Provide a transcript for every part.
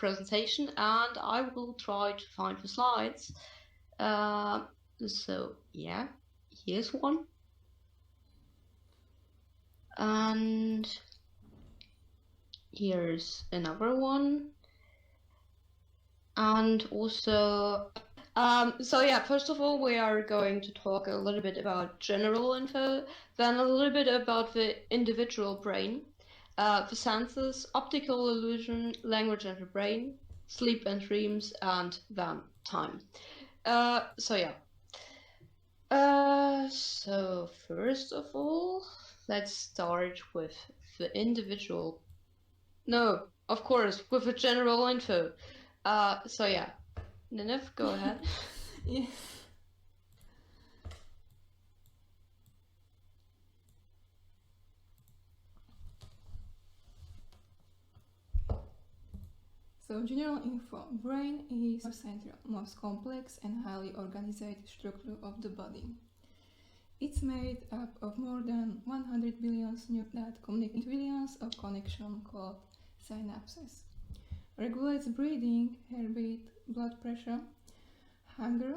presentation, and I will try to find the slides. So yeah, here's one. And here's another one. And also, so yeah, first of all, we are going to talk a little bit about general info, then a little bit about the individual brain, the senses, optical illusion, language and the brain, sleep and dreams, and then time. So yeah. So first of all, let's start with the individual. No, of course, with the general info. So yeah, Ninef, go ahead. Yeah. So general info. Brain is the central, most complex and highly organized structure of the body. It's made up of more than 100 billion neurons that communicate trillions of connections called synapses. Regulates breathing, heartbeat, blood pressure, hunger,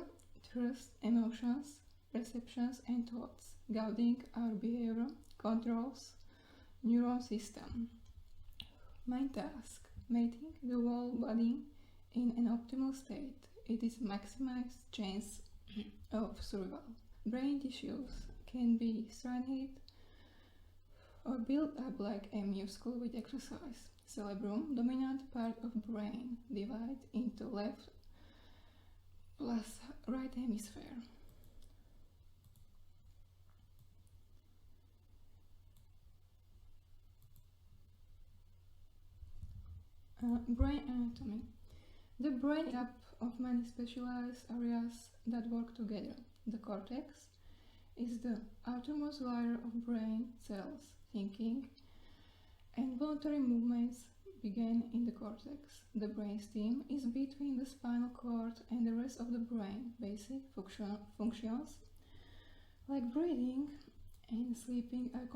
thirst, emotions, perceptions, and thoughts. Guiding our behavior, controls neuron system. Main task: maintaining the whole body in an optimal state. It is maximized chance of survival. Brain tissues can be strengthened or built up like a muscle with exercise. Cerebrum, dominant part of brain, divide into left plus right hemisphere. Brain anatomy. The brain is made up of many specialized areas that work together. The cortex is the outermost layer of brain cells. Thinking and voluntary movements begin in the cortex. The brainstem is between the spinal cord and the rest of the brain. Basic functions like breathing and sleeping are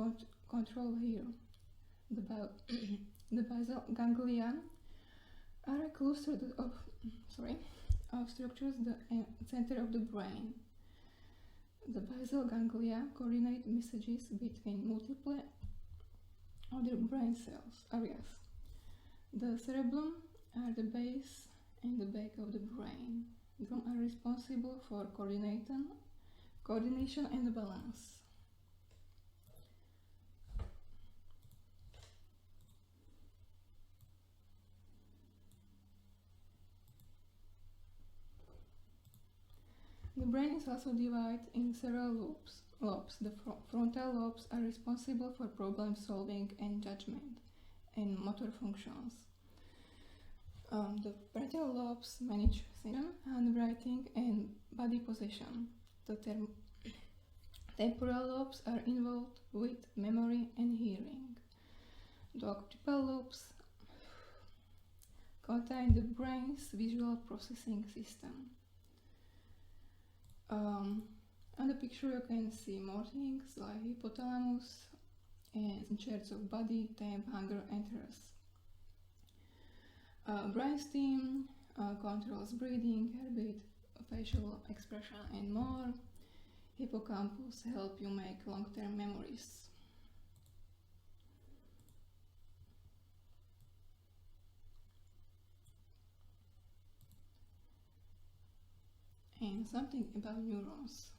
controlled here. The basal ganglia are a cluster of structures the center of the brain. The basal ganglia coordinate messages between multiple other brain cells areas. The cerebellum are the base and the back of the brain. They are responsible for coordination and balance. The brain is also divided in several lobes. The frontal lobes are responsible for problem solving and judgment and motor functions. The parietal lobes manage thinking, handwriting, and body position. The temporal lobes are involved with memory and hearing. The occipital lobes contain the brain's visual processing system. On the picture you can see more things like hypothalamus and charts of body, temp, hunger and thirst. Brainstem controls breathing, heartbeat, facial expression and more. Hippocampus help you make long-term memories. And something about neurons.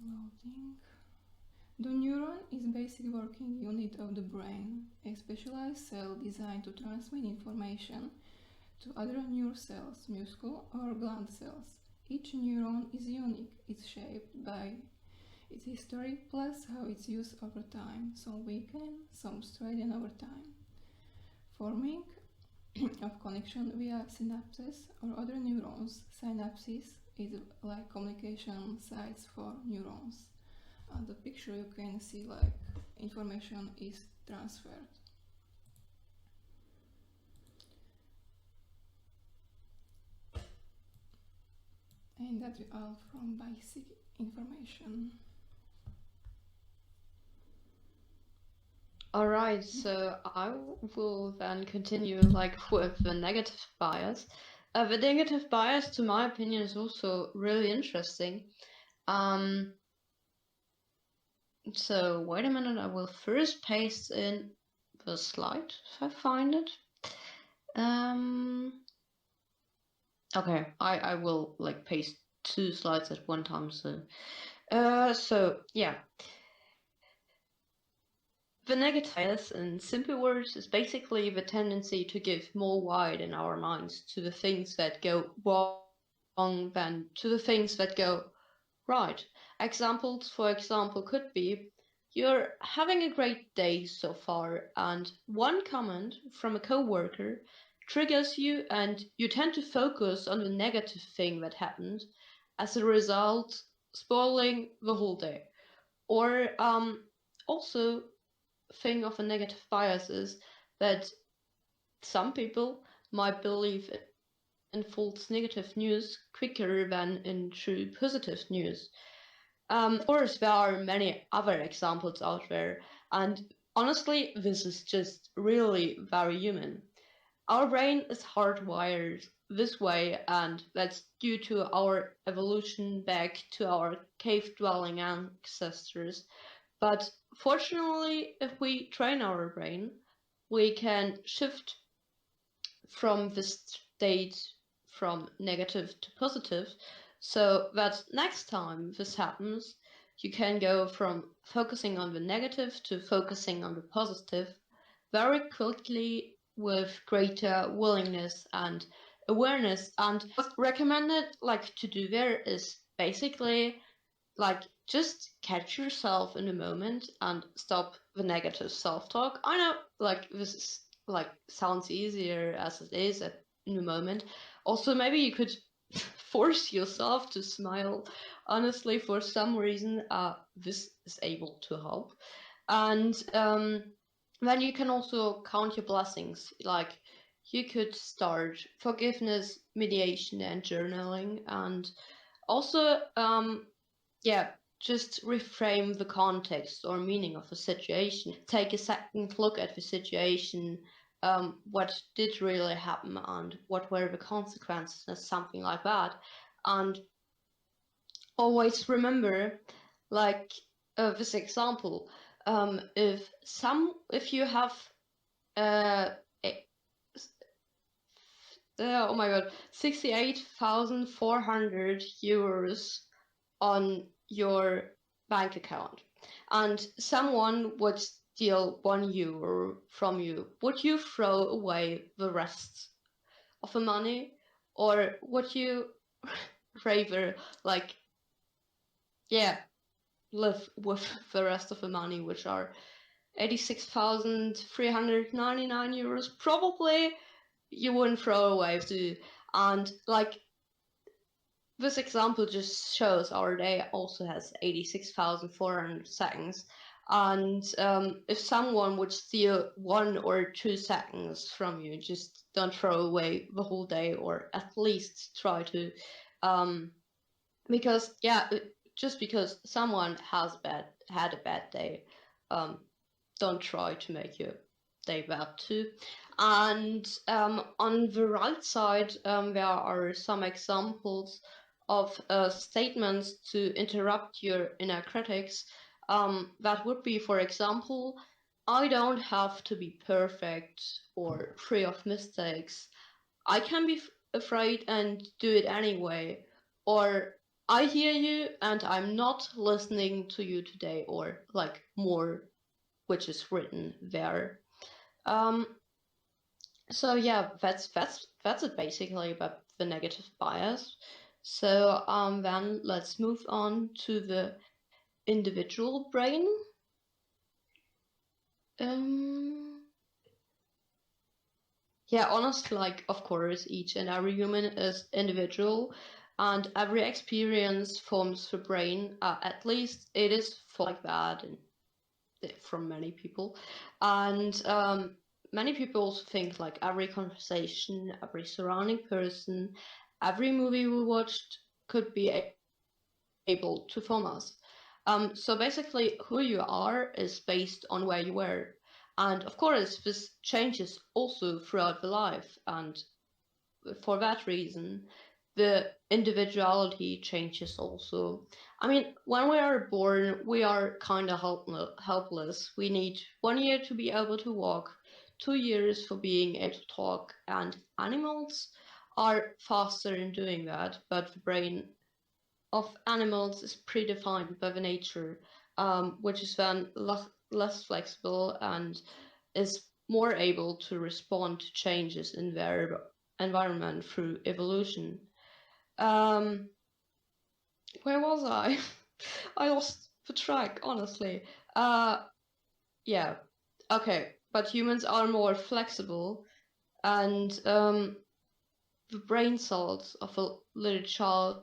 Loading. The neuron is basic working unit of the brain, a specialized cell designed to transmit information to other neural cells, muscle or gland cells. Each neuron is unique. It's shaped by its history plus how it's used over time. Some weaken, some strengthen over time. Forming of connection via synapses or other neurons. Synapses is like communication sites for neurons. On the picture you can see like information is transferred. And that's all from basic information. All right, so I will then continue like with the negative bias. The negative bias, to my opinion, is also really interesting. Um, so wait a minute, I will first paste in the slide if I find it. Okay, I will like paste two slides at one time. So yeah. The negative bias, in simple words, is basically the tendency to give more weight in our minds to the things that go wrong than to the things that go right. Examples, for example, could be you're having a great day so far, and one comment from a coworker triggers you, and you tend to focus on the negative thing that happened, as a result, spoiling the whole day. Or also thing of a negative bias is that some people might believe in false negative news quicker than in true positive news. Of course, there are many other examples out there, and honestly, this is just really very human. Our brain is hardwired this way, and that's due to our evolution back to our cave dwelling ancestors. But fortunately, if we train our brain, we can shift from the state from negative to positive, so that next time this happens, you can go from focusing on the negative to focusing on the positive very quickly with greater willingness and awareness. And what's recommended like to do there is basically like just catch yourself in the moment and stop the negative self-talk. I know like this is like sounds easier as it is in the moment. Also, maybe you could force yourself to smile. Honestly, for some reason, this is able to help. And then you can also count your blessings. Like you could start forgiveness, mediation, and journaling, and also yeah, just reframe the context or meaning of a situation. Take a second look at the situation, what did really happen and what were the consequences, something like that. And always remember, like this example, if you have uh, oh my god, 68,400 euros on your bank account and someone would steal €1 from you, would you throw away the rest of the money, or would you rather like live with the rest of the money, which are 86,399 euros? Probably you wouldn't throw away too. And like this example just shows our day also has 86,400 seconds. And if someone would steal 1 or 2 seconds from you, just don't throw away the whole day, or at least try to. Because, just because someone had a bad day, don't try to make your day bad too. And on the right side, there are some examples of statements to interrupt your inner critics. That would be, for example, I don't have to be perfect or free of mistakes. I can be afraid and do it anyway. Or I hear you and I'm not listening to you today, or like more, which is written there. Um, so yeah, that's it basically about the negative bias. So then let's move on to the individual brain. Yeah, honestly, like of course, each and every human is individual, and every experience forms the brain. At least it is like that, and from many people, and many people also think like every conversation, every surrounding person, every movie we watched could be able to form us. So basically, who you are is based on where you were. And of course, this changes also throughout the life, and for that reason, the individuality changes also. I mean, when we are born, we are kind of helpless. We need 1 year to be able to walk, 2 years for being able to talk, and animals are faster in doing that, but the brain of animals is predefined by the nature, which is then less flexible and is more able to respond to changes in their environment through evolution. Um, where was I? I lost the track, honestly. Yeah, okay, but humans are more flexible, and the brain cells of a little child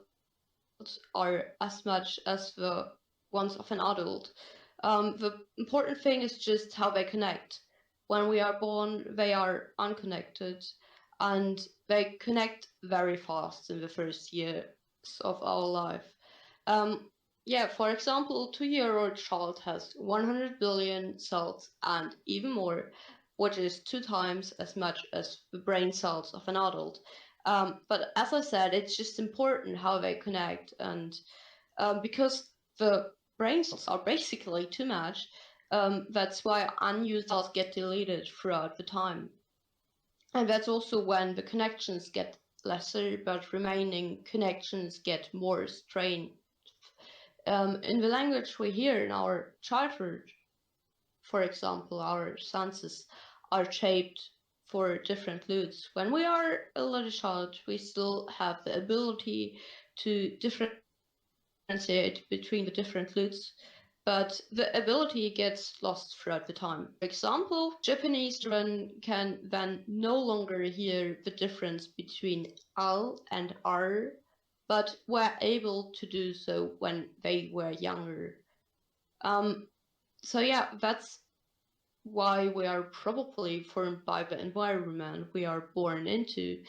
are as much as the ones of an adult. The important thing is just how they connect. When we are born, they are unconnected, and they connect very fast in the first years of our life. Um, yeah, for example, 2-year-old child has 100 billion cells and even more, which is 2 times as much as the brain cells of an adult. But as I said, it's just important how they connect, and because the brain cells are basically too much, that's why unused cells get deleted throughout the time. And that's also when the connections get lesser, but remaining connections get more strained. In the language we hear in our childhood, for example, our senses are shaped for different loops. When we are a little child, we still have the ability to differentiate between the different loops, but the ability gets lost throughout the time. For example, Japanese children can then no longer hear the difference between L and R, but were able to do so when they were younger. So yeah, that's why we are probably formed by the environment we are born into,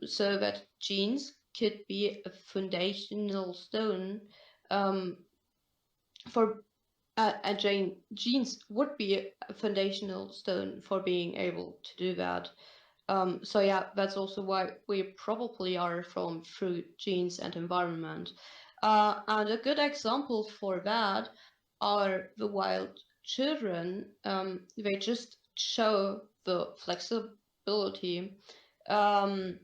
so that genes could be a foundational stone um, for genes would be a foundational stone for being able to do that. So yeah, that's also why we probably are formed through genes and environment. And a good example for that are the wild children. They just show the flexibility. Um,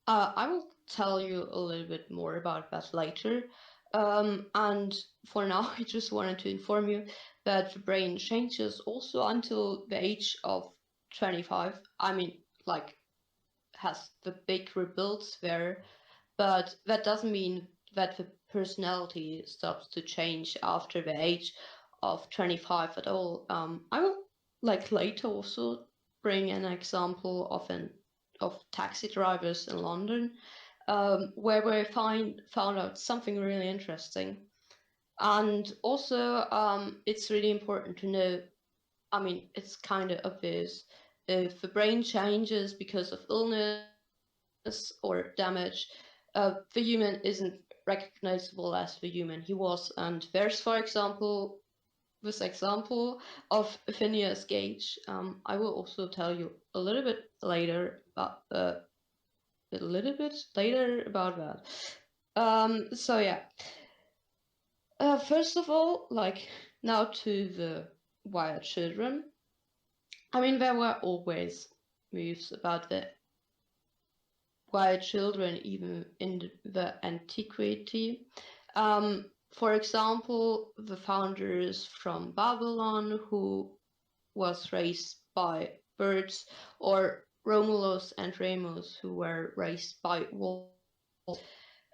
I will tell you a little bit more about that later. And for now, I just wanted to inform you that the brain changes also until the age of 25. I mean, like, has the big rebuilds there, but that doesn't mean that the personality stops to change after the age of 25 at all. I will, like, later also bring an example of taxi drivers in London, where we found out something really interesting. And also, it's really important to know, I mean, it's kind of obvious, if the brain changes because of illness or damage, the human isn't recognizable as the human he was. And there's, for example, this example of Phineas Gage. I will also tell you a little bit later about that. So yeah. First of all, like, now to the wild children. I mean, there were always myths about the wild children, even in the antiquity. For example, the founders from Babylon, who was raised by birds, or Romulus and Remus, who were raised by wolves.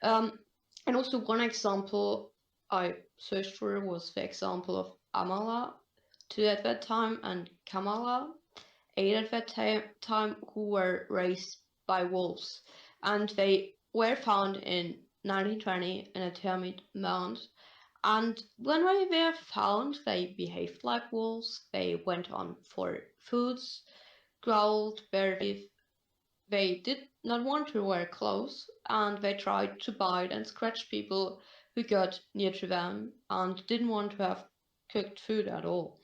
Um, and also one example I searched for was the example of Amala, 2 at that time, and Kamala, 8 at that time, who were raised by wolves. And they were found in 1920 in a termite mound. And when they were found, they behaved like wolves. They went on for foods, growled, barely. They did not want to wear clothes, and they tried to bite and scratch people who got near to them, and didn't want to have cooked food at all.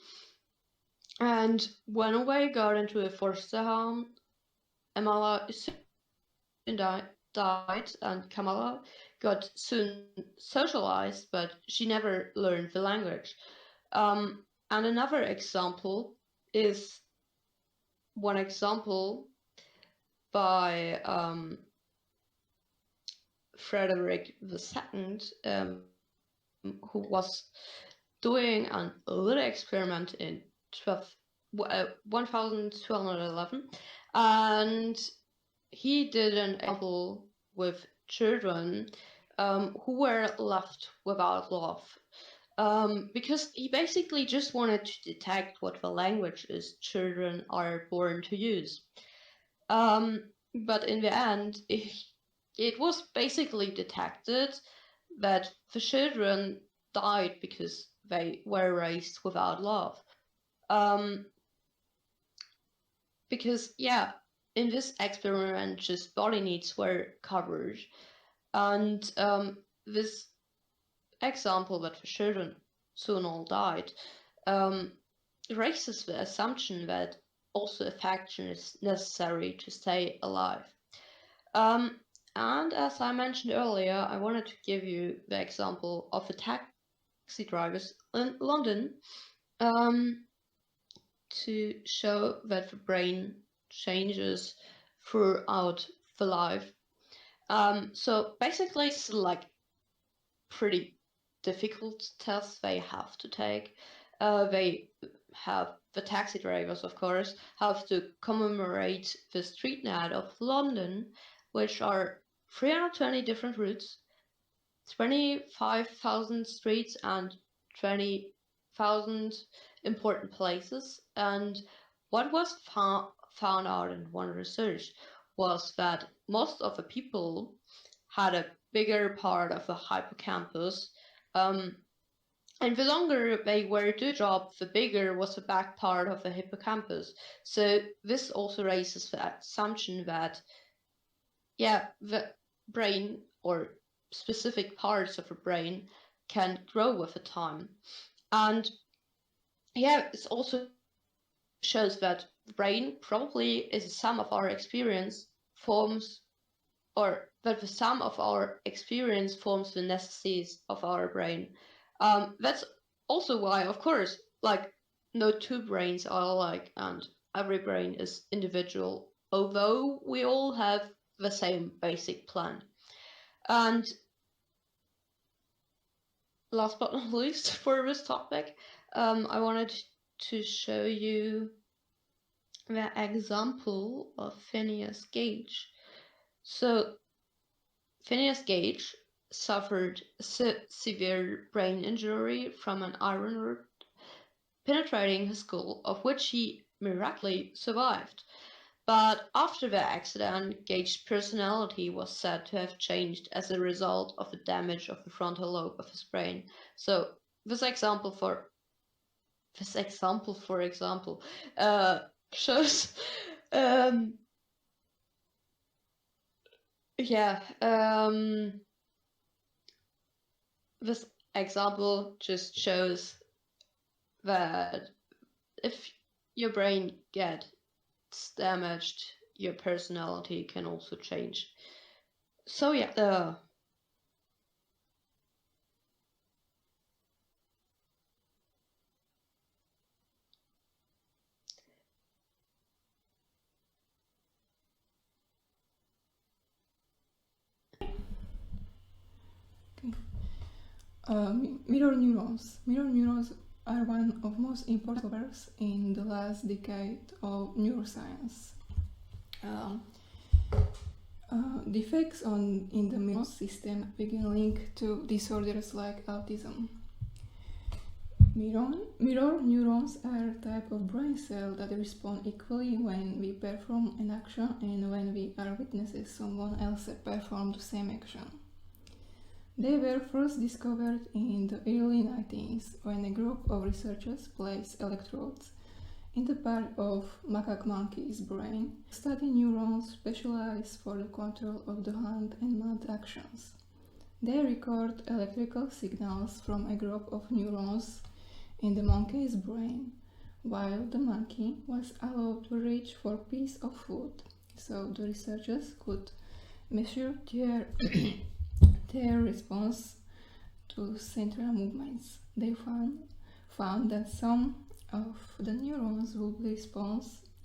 And when we got into a foster home, Amala soon died, and Kamala got soon socialized, but she never learned the language. And another example is one example by Frederick II, who was doing a little experiment in 1211, and he did an example with children who were left without love. Because he basically just wanted to detect what the languages children are born to use. But in the end, it was basically detected that the children died because they were raised without love. Because, yeah, in this experiment, just body needs were covered. And this example that the children soon all died raises the assumption that also affection is necessary to stay alive. And as I mentioned earlier, I wanted to give you the example of the taxi drivers in London to show that the brain changes throughout the life. So basically, it's like pretty difficult tests they have to take. They have the taxi drivers, of course, have to commemorate the street net of London, which are 320 different routes, 25,000 streets, and 20,000 important places. And what was found out in one research was that most of the people had a bigger part of the hippocampus. And the longer they were to job, the bigger was the back part of the hippocampus. So this also raises the assumption that, yeah, the brain or specific parts of the brain can grow with the time. And yeah, it also shows that the brain probably is a sum of our experience forms, or that the sum of our experience forms the necessities of our brain. That's also why, of course, like no two brains are alike, and every brain is individual, although we all have the same basic plan. And last but not least for this topic, I wanted to show you the example of Phineas Gage. So Phineas Gage suffered severe brain injury from an iron rod penetrating his skull, of which he miraculously survived. But after the accident, Gage's personality was said to have changed as a result of the damage of the frontal lobe of his brain. So this example, for example, shows this example just shows that if your brain gets damaged, your personality can also change. So yeah, Mirror neurons. Mirror neurons are one of most important discoveries in the last decade of neuroscience. Defects in the mirror system begin linked to disorders like autism. Mirror neurons are a type of brain cell that respond equally when we perform an action and when we are witnesses someone else perform the same action. They were first discovered in the early 1990s when a group of researchers placed electrodes in the part of macaque monkey's brain to study neurons specialized for the control of the hand and mouth actions. They record electrical signals from a group of neurons in the monkey's brain, while the monkey was allowed to reach for a piece of food. So the researchers could measure their response to central movements. They found that some of the neurons would respond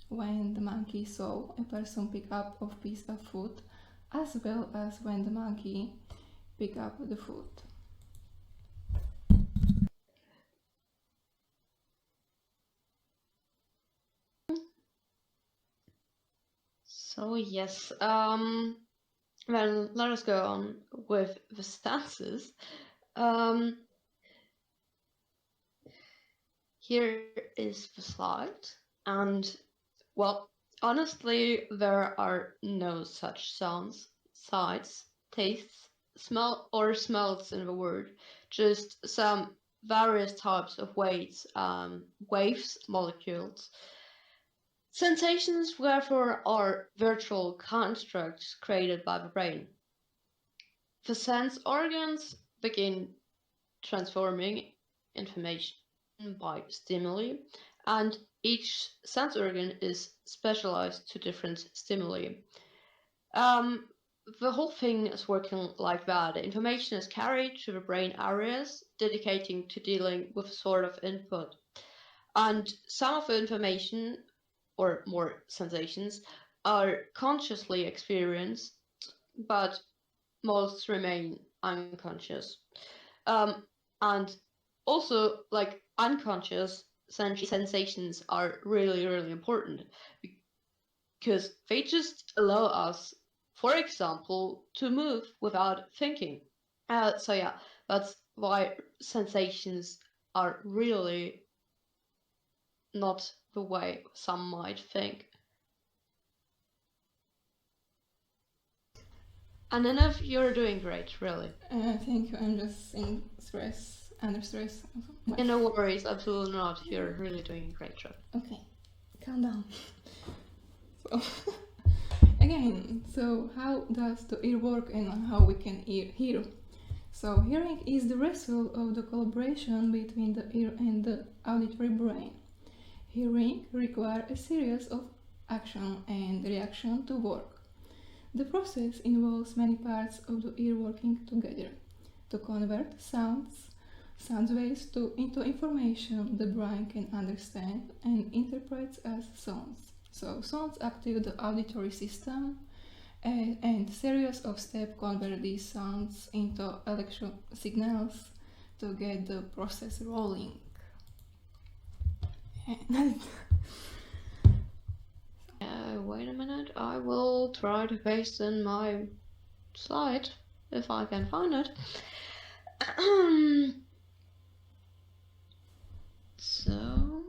when the monkey saw a person pick up a piece of food, as well as when the monkey picked up the food. So yes, well, let us go on with the stances. Here is the slide, and well, honestly, there are no such sounds, sights, tastes, smell, or smells in the word, just some various types of waves, molecules. Sensations, therefore, are virtual constructs created by the brain. The sense organs begin transforming information by stimuli, and each sense organ is specialized to different stimuli. The whole thing is working like that. The information is carried to the brain areas dedicating to dealing with a sort of input. And some of the information, or more sensations, are consciously experienced, but most remain unconscious. And also, like unconscious sensations are really, really important because they just allow us, for example, to move without thinking. So yeah, that's why sensations are really not the way some might think. And enough, you're doing great, really. Thank you. I'm just under stress. Yeah, no worries, absolutely not. You're really doing a great job. Okay, calm down. So, again, so how does the ear work and how we can hear? So, hearing is the result of the collaboration between the ear and the auditory brain. Hearing requires a series of action and reaction to work. The process involves many parts of the ear working together to convert sound waves into information the brain can understand and interpret as sounds. So sounds activate the auditory system, and series of steps convert these sounds into electrical signals to get the process rolling. Wait a minute, I will try to paste in my slide if I can find it. So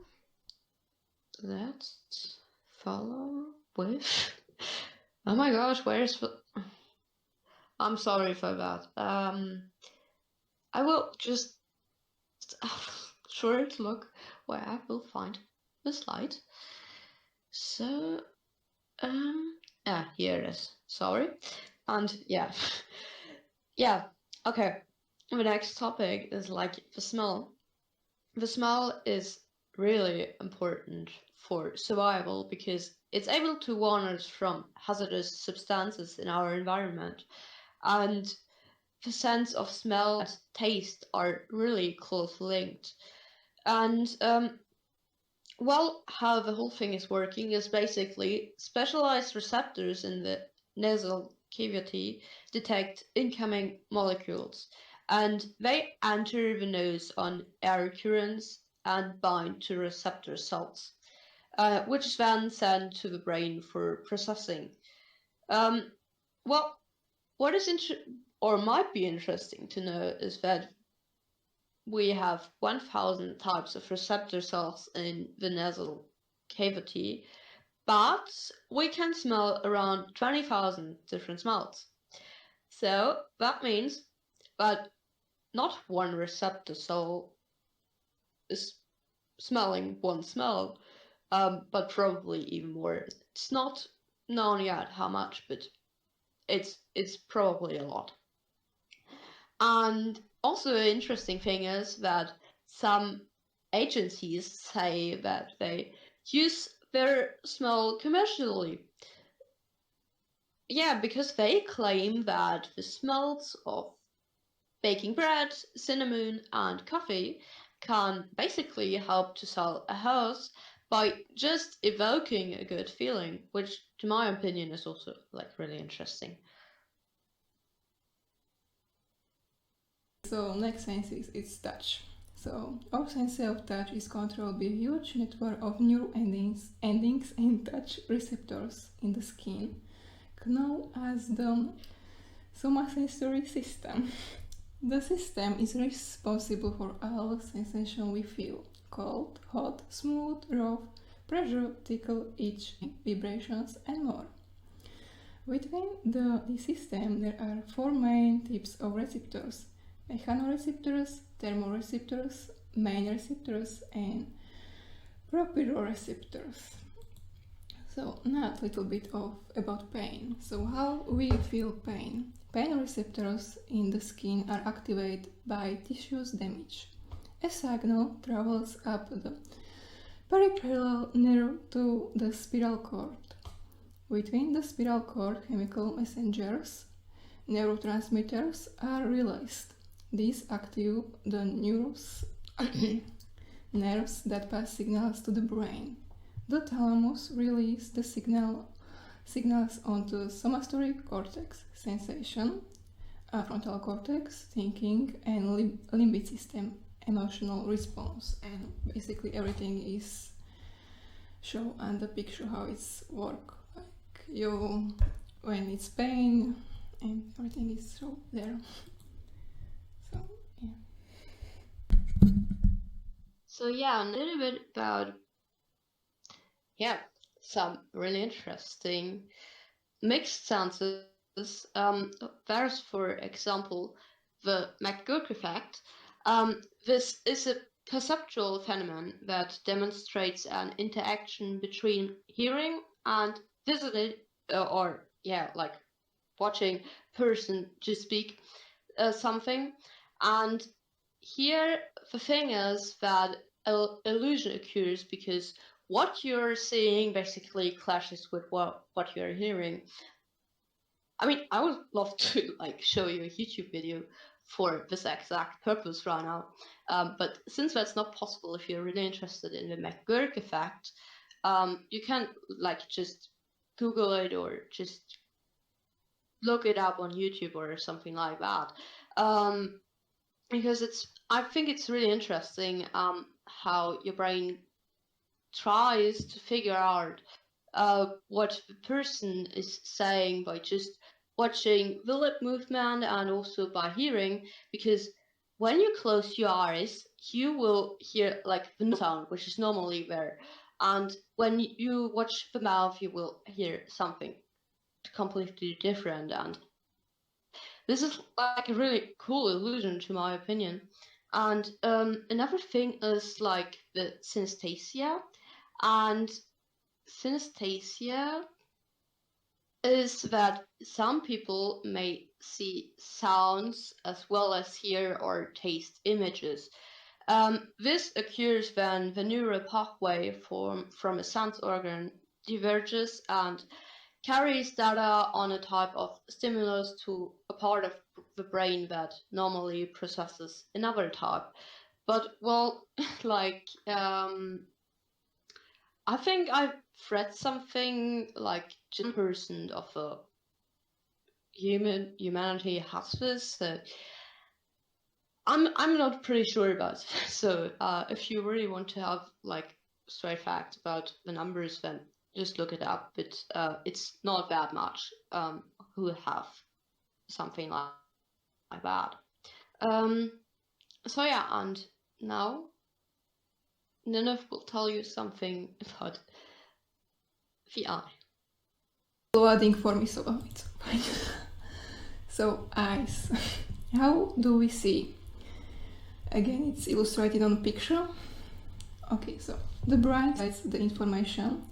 let's follow with. Oh my gosh, where's the. I'm sorry for that. I will just short look where I will find the slide. So, here it is. Sorry. And yeah, yeah, okay. The next topic is like the smell. The smell is really important for survival because it's able to warn us from hazardous substances in our environment. And the sense of smell and taste are really closely linked. And well, how the whole thing is working is basically specialized receptors in the nasal cavity detect incoming molecules, and they enter the nose on air currents and bind to receptor cells, which is then sent to the brain for processing. Well, what is or might be interesting to know is that we have 1,000 types of receptor cells in the nasal cavity, but we can smell around 20,000 different smells. So that means that not one receptor cell is smelling one smell, but probably even more. It's not known yet how much, but it's probably a lot. And also, the interesting thing is that some agencies say that they use their smell commercially. Yeah, because they claim that the smells of baking bread, cinnamon, and coffee can basically help to sell a house by just evoking a good feeling, which, to my opinion, is also like really interesting. So next sense is touch. So our sense of touch is controlled by a huge network of neural endings and touch receptors in the skin, known as the somasensory system. The system is responsible for all sensations we feel: cold, hot, smooth, rough, pressure, tickle, itch, vibrations, and more. Within the system, there are four main types of receptors: mechanoreceptors, thermoreceptors, main receptors, and proprioceptors. So now a little bit about pain. So how we feel pain. Pain receptors in the skin are activated by tissues damage. A signal travels up the peripheral nerve to the spinal cord. Between the spinal cord, chemical messengers, neurotransmitters, are released. These activate the nerves that pass signals to the brain. The thalamus releases the signals onto somatosensory cortex, sensation, frontal cortex, thinking, and limbic system, emotional response. And basically everything is shown on the picture how it's work. Like you, when it's pain, and everything is shown there. So yeah. So yeah, a little bit about some really interesting mixed senses. There's, for example, the McGurk effect. This is a perceptual phenomenon that demonstrates an interaction between hearing and visiting, like watching person to speak something. And here the thing is that illusion occurs because what you're seeing basically clashes with what you're hearing. I mean, I would love to like show you a YouTube video for this exact purpose right now, but since that's not possible, if you're really interested in the McGurk effect, you can like just Google it or just look it up on YouTube or something like that, because I think it's really interesting how your brain tries to figure out what the person is saying by just watching the lip movement and also by hearing, because when you close your eyes, you will hear like the sound, which is normally there, and when you watch the mouth, you will hear something completely different. And this is like a really cool illusion, to my opinion. And another thing is like the synesthesia. And synesthesia is that some people may see sounds as well as hear or taste images. This occurs when the neural pathway from a sense organ diverges and carries data on a type of stimulus to a part of the brain that normally processes another type. But well, like I think I've read something like 10% of the humanity has this. So I'm not pretty sure about. So if you really want to have like straight facts about the numbers, then just look it up. But it's not that much who have something like that. So yeah, and now Nineveh will tell you something about the eye. Loading for me, so it's fine. So eyes. How do we see? Again, it's illustrated on a picture. Okay, so the brain writes the information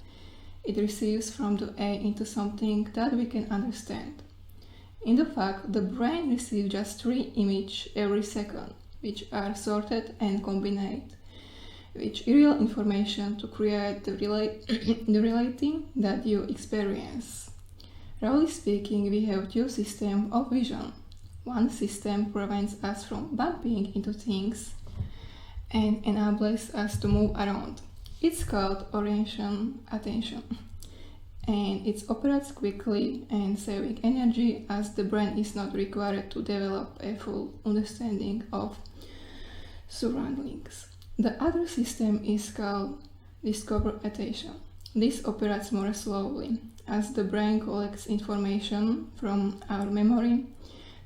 it receives from the eye into something that we can understand. In fact, the brain receives just 3 images every second, which are sorted and combined. with real information to create the reality that you experience. Roughly speaking, we have two systems of vision. One system prevents us from bumping into things and enables us to move around. It's called orientation attention, and it operates quickly and saving energy as the brain is not required to develop a full understanding of surroundings. The other system is called discover attention. This operates more slowly as the brain collects information from our memory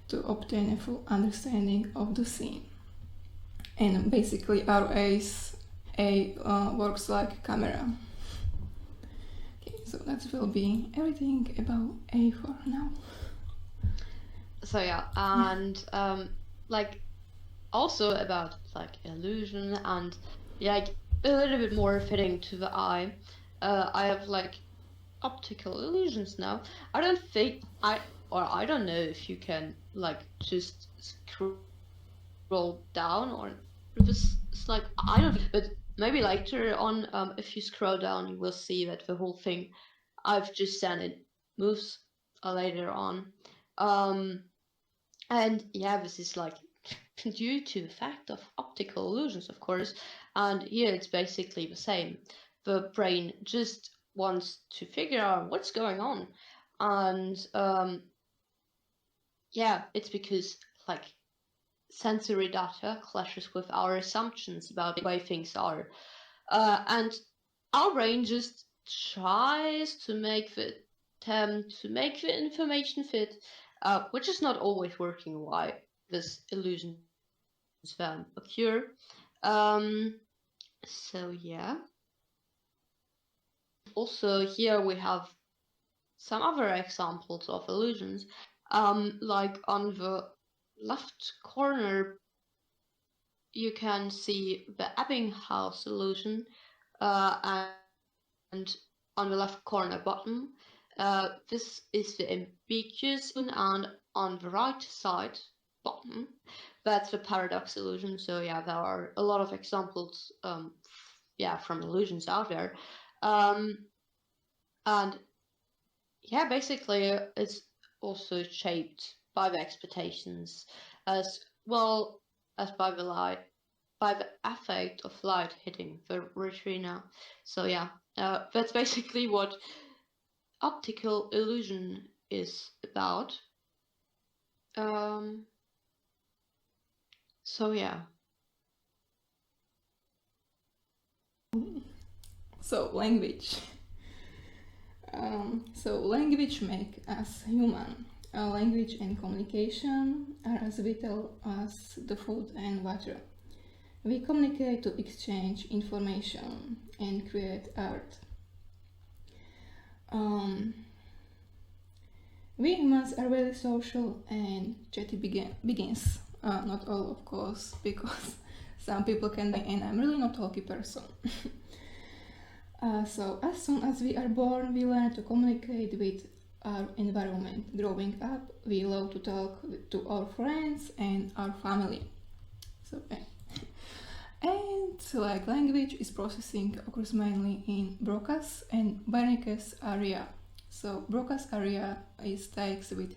to obtain a full understanding of the scene. And basically our eyes works like a camera. Okay, so that will be everything about A for now. So yeah, and like also about like illusion and like a little bit more fitting to the eye. I have like optical illusions now. I don't think I don't know if you can like just scroll down or if it's like I don't. But maybe later on, if you scroll down, you will see that the whole thing I've just said it moves later on. And yeah, this is like due to the fact of optical illusions, of course. And here it's basically the same. The brain just wants to figure out what's going on. And yeah, it's because like sensory data clashes with our assumptions about the way things are. And our brain just tries to make the information fit, which is not always working why this illusion then occur. So yeah. Also here we have some other examples of illusions. Like on the left corner you can see the Ebbinghaus illusion, and on the left corner bottom this is the ambiguous one, and on the right side bottom that's the paradox illusion. So yeah, there are a lot of examples from illusions out there, and yeah, basically it's also shaped by the expectations as well as by the effect of light hitting the retina. So yeah, that's basically what optical illusion is about. So yeah. So language. So language make us human. Language and communication are as vital as the food and water. We communicate to exchange information and create art. We humans are very social and chatty begins. Not all, of course, because some people can be, and I'm really not a talky person. So as soon as we are born, we learn to communicate with our environment. Growing up, we love to talk to our friends and our family. So, and like language is processing occurs mainly in Broca's and Wernicke's area. So Broca's area is takes with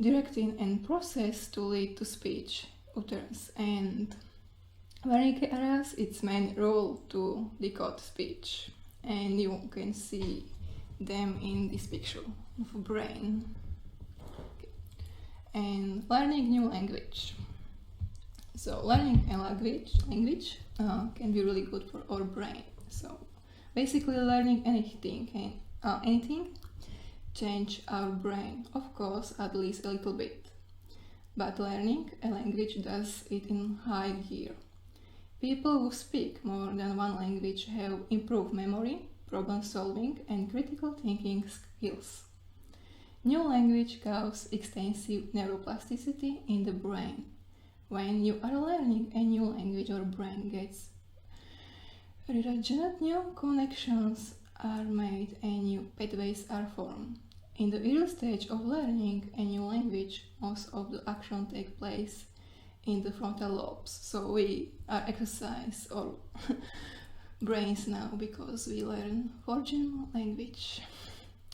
directing and process to lead to speech utterance, and Wernicke areas its main role to decode speech, and you can see them in this picture of brain. Okay. And learning new language. So learning a language can be really good for our brain. So basically learning anything change our brain, of course, at least a little bit. But learning a language does it in high gear. People who speak more than one language have improved memory, problem solving, and critical thinking skills. New language causes extensive neuroplasticity in the brain. When you are learning a new language, your brain gets regenerate, new connections are made and new pathways are formed. In the early stage of learning a new language, most of the action takes place in the frontal lobes. So we exercise our brains now because we learn foreign language.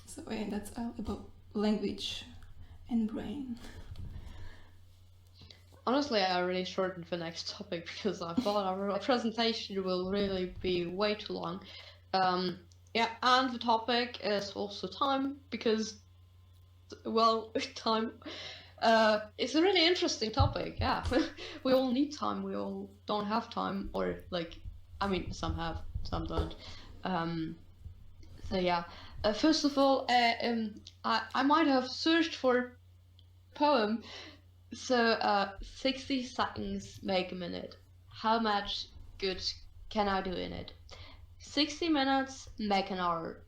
So yeah, that's all about language and brain. Honestly, I already shortened the next topic because I thought our presentation will really be way too long. Yeah, and the topic is also time because, well, time it's a really interesting topic. Yeah, we all need time. We all don't have time, or like, I mean, some have, some don't. So yeah. First of all, I might have searched for a poem. So 60 seconds make a minute. How much good can I do in it? 60 minutes make an hour.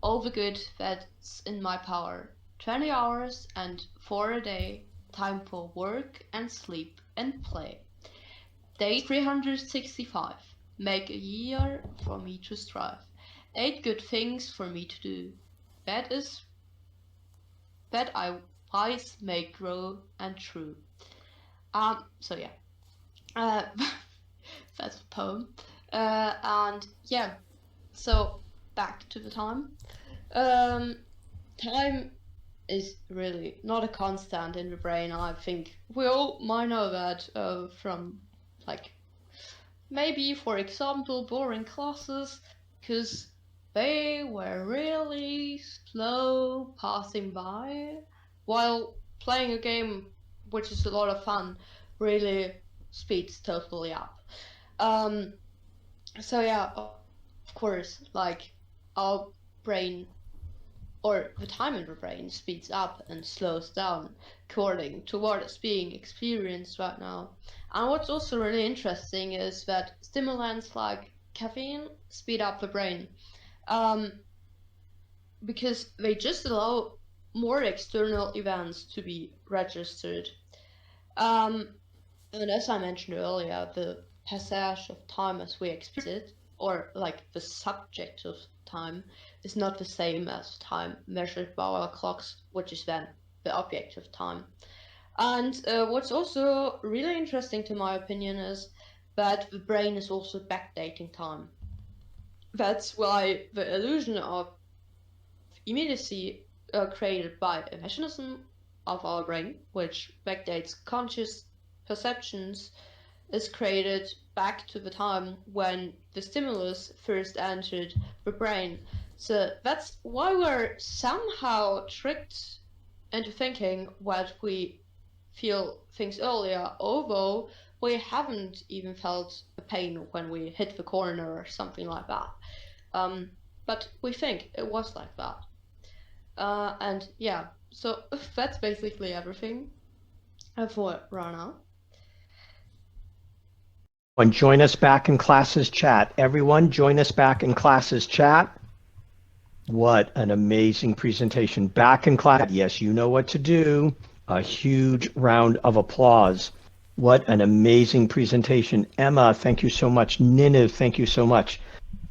All the good that's in my power. 20 hours and 4 a day. Time for work and sleep and play. Day 365. Make a year for me to strive. 8 good things for me to do. That I wise may grow and true. So yeah. That's a poem. And yeah, so back to the time. Time is really not a constant in the brain. I think we all might know that from like maybe, for example, boring classes, because they were really slow passing by, while playing a game, which is a lot of fun, really speeds totally up. So yeah, of course, like our brain or the time in the brain speeds up and slows down according to what is being experienced right now. And what's also really interesting is that stimulants like caffeine speed up the brain because they just allow more external events to be registered. And as I mentioned earlier, the passage of time as we experience it, or like the subject of time, is not the same as time measured by our clocks, which is then the object of time. And what's also really interesting to my opinion is that the brain is also backdating time. That's why the illusion of immediacy created by a mechanism of our brain, which backdates conscious perceptions, is created back to the time when the stimulus first entered the brain. So that's why we're somehow tricked into thinking that we feel things earlier, although we haven't even felt a pain when we hit the corner or something like that. But we think it was like that. And yeah, so that's basically everything for Rana. And join us back in classes chat. Everyone, join us back in classes chat. What an amazing presentation. Back in class. Yes, you know what to do. A huge round of applause. What an amazing presentation. Emma, thank you so much. Ninive, thank you so much.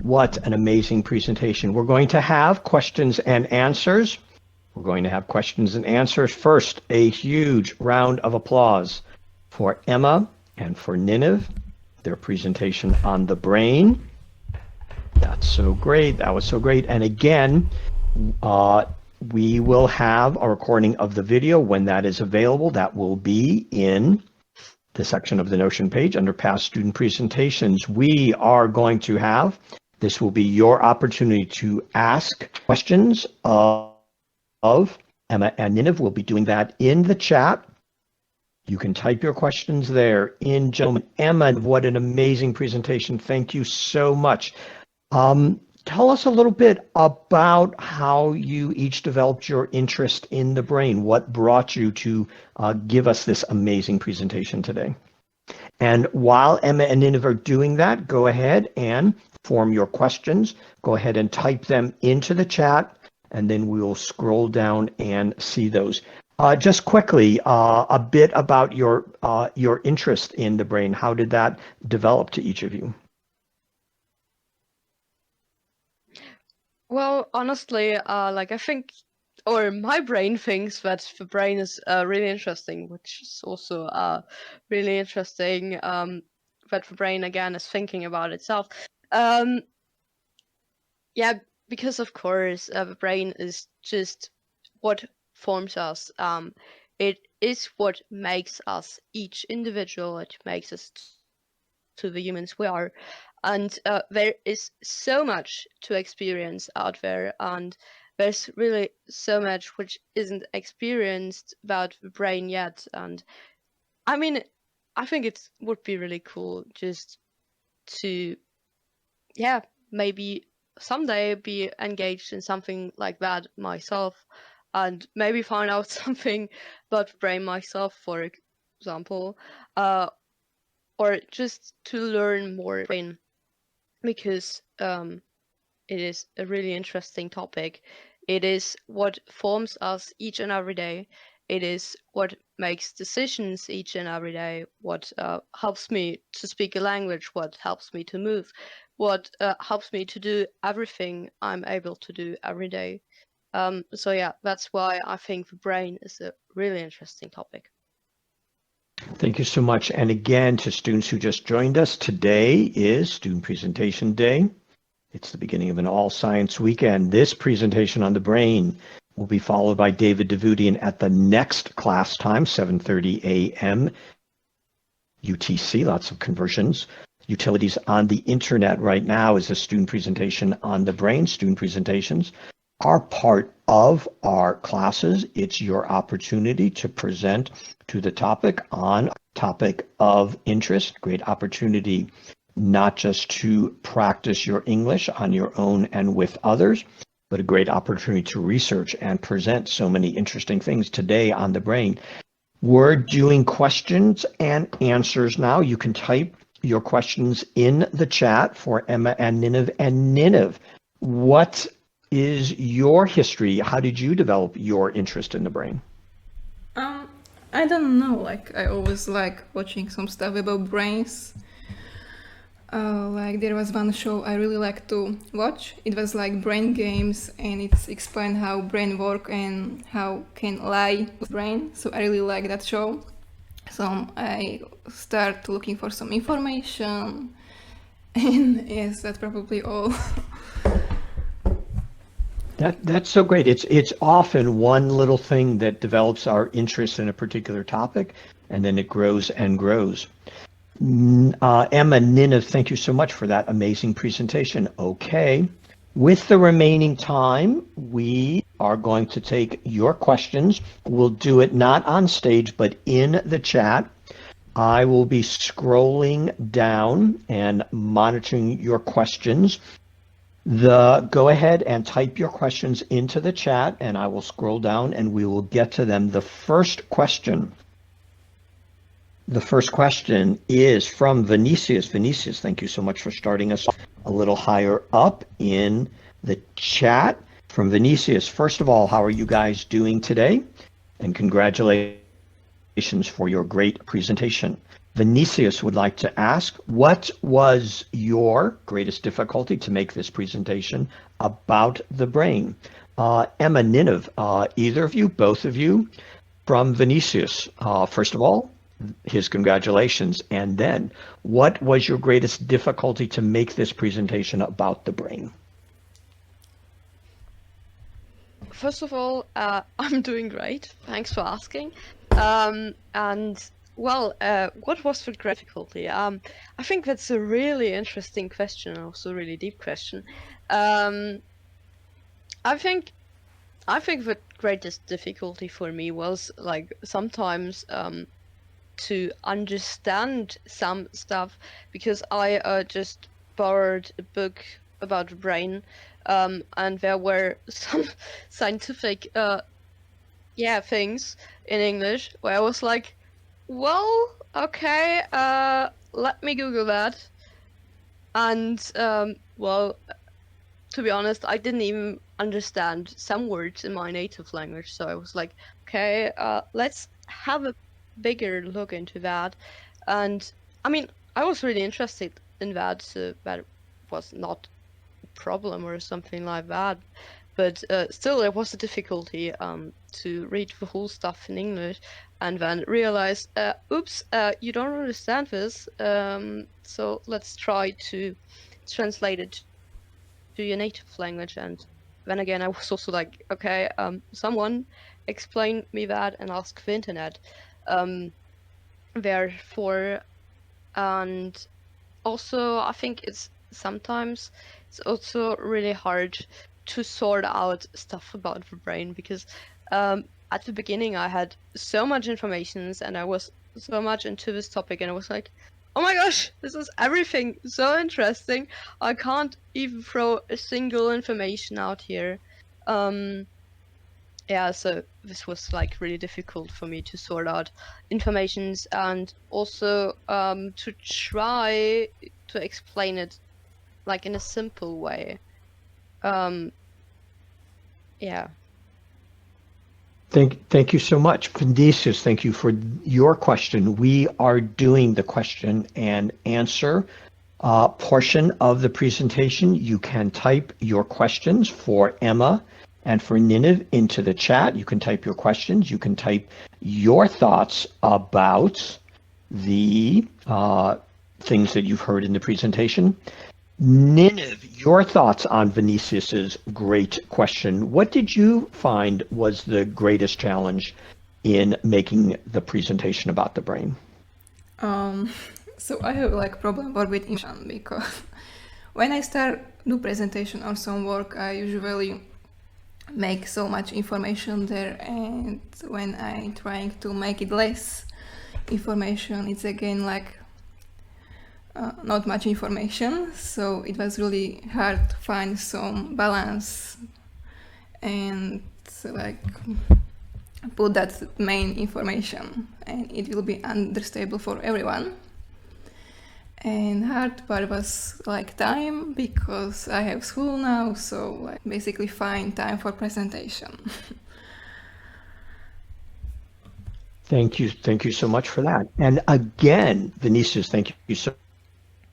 What an amazing presentation. We're going to have questions and answers. We're going to have questions and answers. First, a huge round of applause for Emma and for Ninive, their presentation on the brain. That's so great. That was so great. And again, we will have a recording of the video when that is available. That will be in the section of the Notion page under past student presentations. We are going to have, this will be your opportunity to ask questions of Emma and Ninive. We'll be doing that in the chat. You can type your questions there in. Gentlemen, Emma, what an amazing presentation. Thank you so much. Tell us a little bit about how you each developed your interest in the brain. What brought you to give us this amazing presentation today? And while Emma and Ninive are doing that, go ahead and form your questions. Go ahead and type them into the chat, and then we will scroll down and see those. Just quickly, a bit about your interest in the brain. How did that develop to each of you? Well, honestly, like I think or my brain thinks that the brain is really interesting, which is also really interesting. That the brain again is thinking about itself. Yeah, because of course the brain is just what forms us. It is what makes us each individual. It makes us to the humans we are, and there is so much to experience out there, and there's really so much which isn't experienced about the brain yet. And I mean, I think it would be really cool just to, yeah, maybe someday be engaged in something like that myself, and maybe find out something about the brain myself, for example, or just to learn more brain, because it is a really interesting topic. It is what forms us each and every day. It is what makes decisions each and every day. What helps me to speak a language. What helps me to move. What helps me to do everything I'm able to do every day. So yeah, that's why I think the brain is a really interesting topic. Thank you so much. And again, to students who just joined us, today is Student Presentation Day. It's the beginning of an all science weekend. This presentation on the brain will be followed by David Davudian at the next class time, 7:30 a.m. UTC, lots of conversions. Utilities on the internet right now is a student presentation on the brain. Student presentations are part of our classes. It's your opportunity to present to the topic on topic of interest. Great opportunity not just to practice your English on your own and with others, but a great opportunity to research and present so many interesting things today on the brain. We're doing questions and answers now. You can type your questions in the chat for Emma and Ninive. And Ninive, what is your history? How did you develop your interest in the brain? I don't know, like I always like watching some stuff about brains. Like there was one show I really liked to watch. It was like brain games, and it's explained how brain work and how can lie with brain. So I really like that show. So I start looking for some information, and yes, that's probably all. That's so great. It's often one little thing that develops our interest in a particular topic, and then it grows and grows. Emma, Ninive, thank you so much for that amazing presentation. Okay, with the remaining time, we are going to take your questions. We'll do it not on stage, but in the chat. I will be scrolling down and monitoring your questions. Go ahead and type your questions into the chat, and I will scroll down and we will get to them. The first question is from Vinicius. Vinicius, thank you so much for starting us a little higher up in the chat. From Vinicius, first of all, how are you guys doing today? And congratulations for your great presentation. Vinicius would like to ask, what was your greatest difficulty to make this presentation about the brain? Emma, Ninive, either of you, both of you, from Vinicius, first of all, his congratulations. And then, what was your greatest difficulty to make this presentation about the brain? First of all, I'm doing great. Thanks for asking. And well, what was the difficulty? I think that's a really interesting question, also a really deep question. I think the greatest difficulty for me was like sometimes to understand some stuff, because I just borrowed a book about the brain, and there were some scientific things in English where I was like, well, okay, let me Google that. And well, to be honest, I didn't even understand some words in my native language, so I was like, okay, let's have a bigger look into that. And I mean, I was really interested in that, so that was not a problem or something like that. but still there was a difficulty to read the whole stuff in English, and then realize, oops, you don't understand this, so let's try to translate it to your native language. And then again, I was also like, okay, someone explain me that and ask the internet. Therefore, and also I think it's sometimes it's also really hard to sort out stuff about the brain, because at the beginning I had so much information and I was so much into this topic, and I was like, oh my gosh, this is everything so interesting. I can't even throw a single information out here. Yeah, so this was like really difficult for me to sort out informations, and also to try to explain it like in a simple way. Yeah. Thank you so much. Vinicius, thank you for your question. We are doing the question and answer portion of the presentation. You can type your questions for Emma and for Ninive into the chat. You can type your questions. You can type your thoughts about the things that you've heard in the presentation. Ninive, your thoughts on Vinicius's great question. What did you find was the greatest challenge in making the presentation about the brain? So I have like problem with information, because when I start new presentation or some work, I usually make so much information there, and when I trying to make it less information, it's again like not much information. So it was really hard to find some balance and like put that main information, and it will be understandable for everyone. And hard part was like time, because I have school now, so like basically find time for presentation. Thank you so much for that. And again, Vinicius, thank you so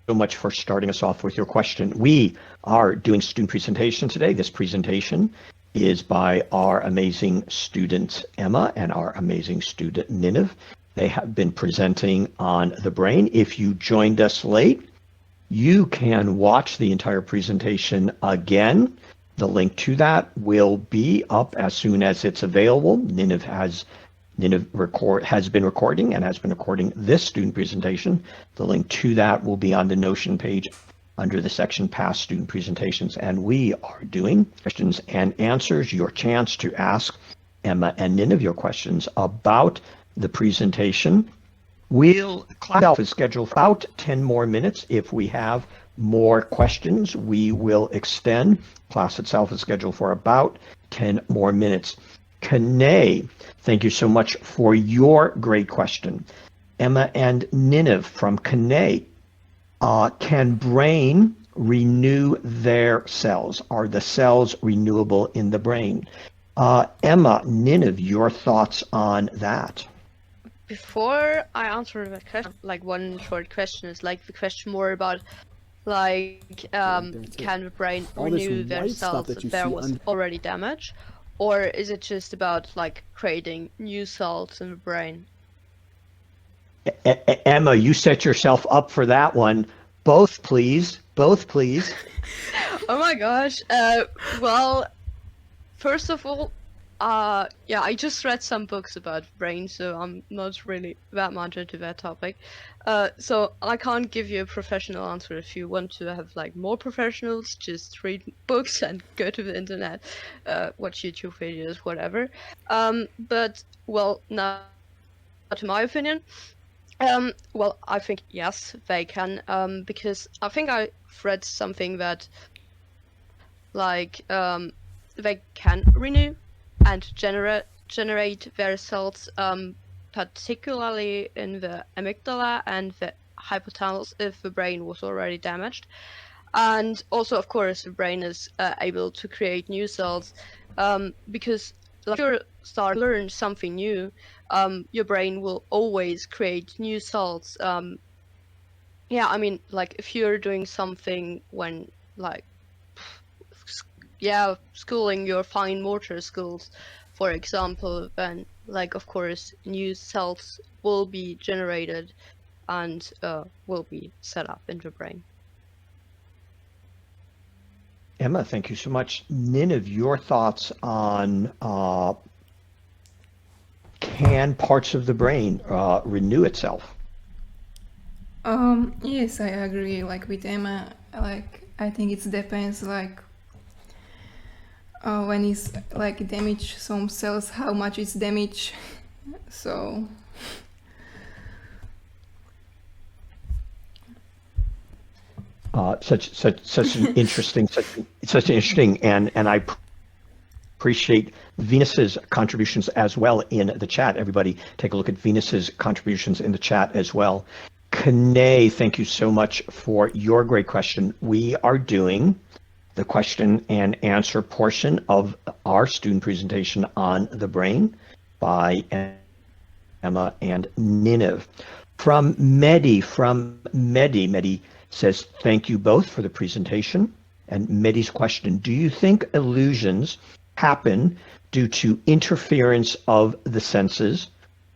much for starting us off with your question. We are doing student presentation today. This presentation is by our amazing student Emma and our amazing student Ninive. They have been presenting on the brain. If you joined us late, you can watch the entire presentation again. The link to that will be up as soon as it's available. Ninive has been recording and has been recording this student presentation. The link to that will be on the Notion page under the section Past Student Presentations. And we are doing questions and answers, your chance to ask Emma and Ninive your questions about the presentation. Class is scheduled for about 10 more minutes. If we have more questions, we will extend. Class itself is scheduled for about 10 more minutes. Kane, thank you so much for your great question. Emma and Ninive from Kane, can brain renew their cells? Are the cells renewable in the brain? Emma, Ninive, your thoughts on that? Before I answer the question, like one short question is like the question more about like can the brain renew their cells if there was already damage, or is it just about like creating new cells in the brain? Emma, you set yourself up for that one. Both, please. Both, please. Oh my gosh. Well, first of all, yeah, I just read some books about brain, so I'm not really that much into that topic. So I can't give you a professional answer. If you want to have like more professionals, just read books and go to the internet, watch YouTube videos, whatever. But well, now to my opinion. Well, I think yes, they can, because I think I read something that like they can renew and generate their cells, particularly in the amygdala and the hypothalamus if the brain was already damaged. And also, of course, the brain is able to create new cells, because like, if you start to learn something new, your brain will always create new cells. Yeah, I mean, like if you're doing something when like schooling your fine motor skills, for example, then like of course new cells will be generated and will be set up in the brain. Emma, thank you so much. Ninive, your thoughts on can parts of the brain renew itself? Yes, I agree. Like with Emma, like I think it depends. Like when it's like damage some cells, how much it's damaged. So Such an interesting, such an interesting, and I appreciate Venus's contributions as well in the chat. Everybody, take a look at Venus's contributions in the chat as well. Kane, thank you so much for your great question. We are doing the question and answer portion of our student presentation on the brain by Emma and Ninive. From Mehdi, Mehdi says, thank you both for the presentation. And Mehdi's question, do you think illusions happen due to interference of the senses,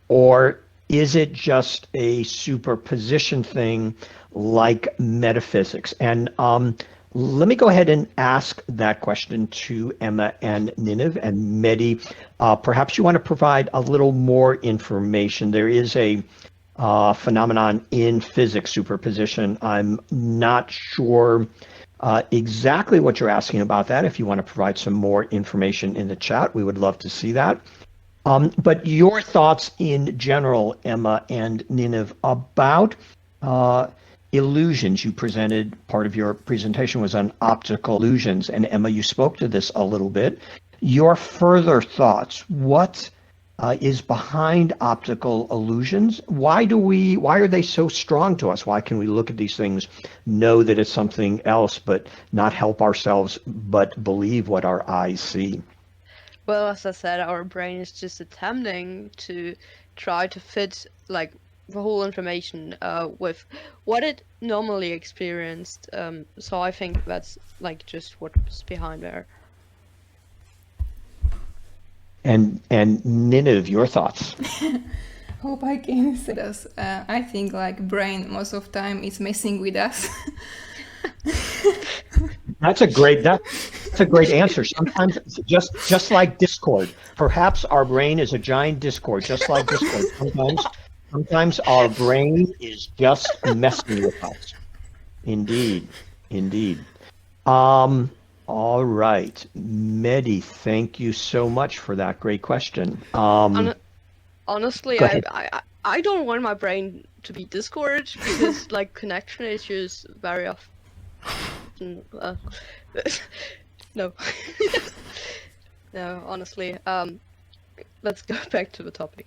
or is it just a superposition thing like metaphysics? And let me go ahead and ask that question to Emma and Ninive. And Mehdi, perhaps you want to provide a little more information. There is a phenomenon in physics, superposition. I'm not sure exactly what you're asking about that. If you want to provide some more information in the chat, we would love to see that. But your thoughts in general, Emma and Ninive, about illusions. You presented, part of your presentation was on optical illusions, and Emma, you spoke to this a little bit. Your further thoughts, what is behind optical illusions? Why are they so strong to us? Why can we look at these things, know that it's something else, but not help ourselves, but believe what our eyes see? Well, as I said, our brain is just attempting to try to fit like the whole information with what it normally experienced. So I think that's like just what's behind there. And Ninive, your thoughts? hope I can say this. I think like brain most of time is messing with us. That's a great answer. Sometimes it's just like Discord. Perhaps our brain is a giant Discord, just like Discord. Sometimes our brain is just messing with us. Indeed. All right, Mehdi, thank you so much for that great question. Honestly, I don't want my brain to be Discord because like connection issues very often. No. No, honestly. Let's go back to the topic.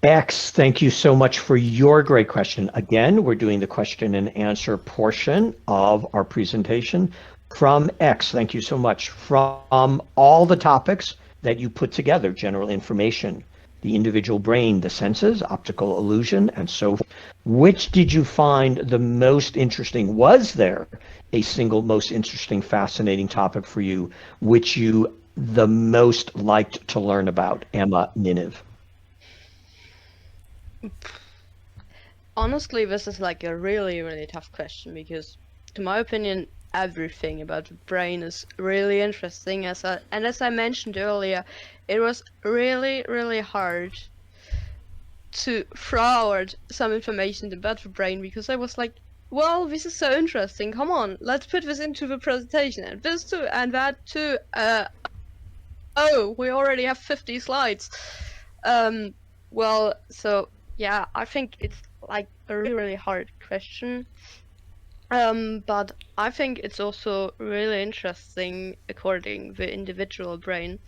X, thank you so much for your great question. Again, we're doing the question and answer portion of our presentation. From X, thank you so much. From all the topics that you put together, general information, the individual brain, the senses, optical illusion, and so forth, which did you find the most interesting? Was there a single most interesting, fascinating topic for you, which you the most liked to learn about? Emma, Ninive. Honestly, this is like a really, really tough question because, to my opinion, everything about the brain is really interesting. As I mentioned earlier, it was really, really hard to throw out some information about the brain because I was like, well, this is so interesting. Come on, let's put this into the presentation, and this too, and that too. Oh, we already have 50 slides. Well, so yeah, I think it's like a really, really hard question. But I think it's also really interesting according the individual brain,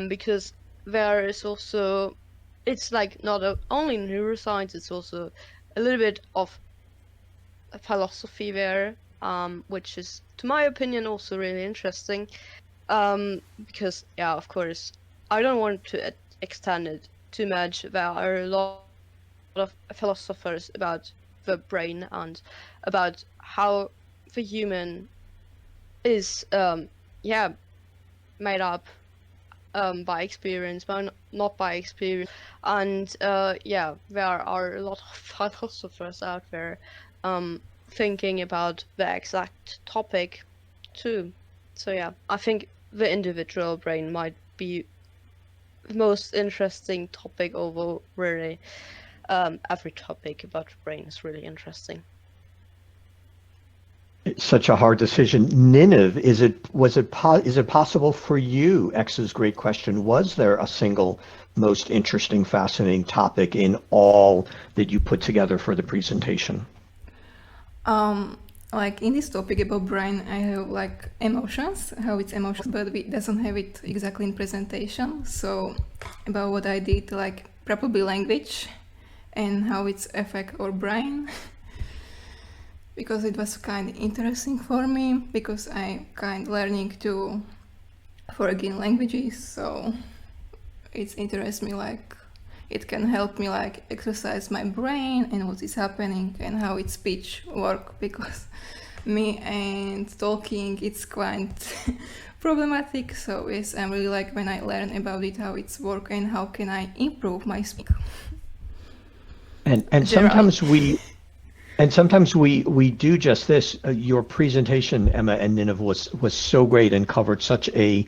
because there is also, it's like not only neuroscience, it's also a little bit of philosophy there, which is, to my opinion, also really interesting. Because yeah, of course, I don't want to extend it too much. There are a lot of philosophers about the brain and about how the human is yeah, made up by experience, but not by experience. And yeah, there are a lot of philosophers out there thinking about the exact topic too. So yeah, I think the individual brain might be the most interesting topic over really every topic about the brain is really interesting. It's such a hard decision. Nineveh, is it possible for you? X's great question. Was there a single most interesting, fascinating topic in all that you put together for the presentation? Like in this topic about brain, I have like emotions, how it's emotions, but it doesn't have it exactly in presentation. So about what I did, like probably language and how it's affect our brain. Because it was kind of interesting for me, because I kind of learning to foreign languages, so it interests me, like it can help me like exercise my brain and what is happening and how its speech work, because me and talking it's quite problematic. So yes, I'm really like when I learn about it, how it's work and how can I improve my speech. And sometimes we do just this. Your presentation, Emma and Nineveh, was so great and covered such a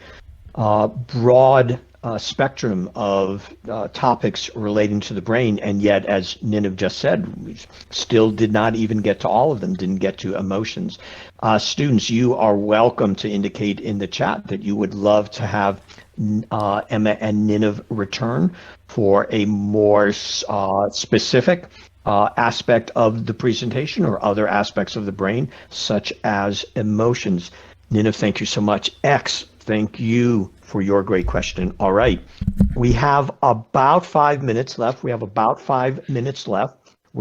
broad spectrum of topics relating to the brain, and yet, as Nineveh just said, we still did not even get to all of them, didn't get to emotions. Students, you are welcome to indicate in the chat that you would love to have Emma and Nineveh return for a more specific aspect of the presentation or other aspects of the brain, such as emotions. Nineveh, thank you so much. X, thank you for your great question. All right. We have about 5 minutes left. We're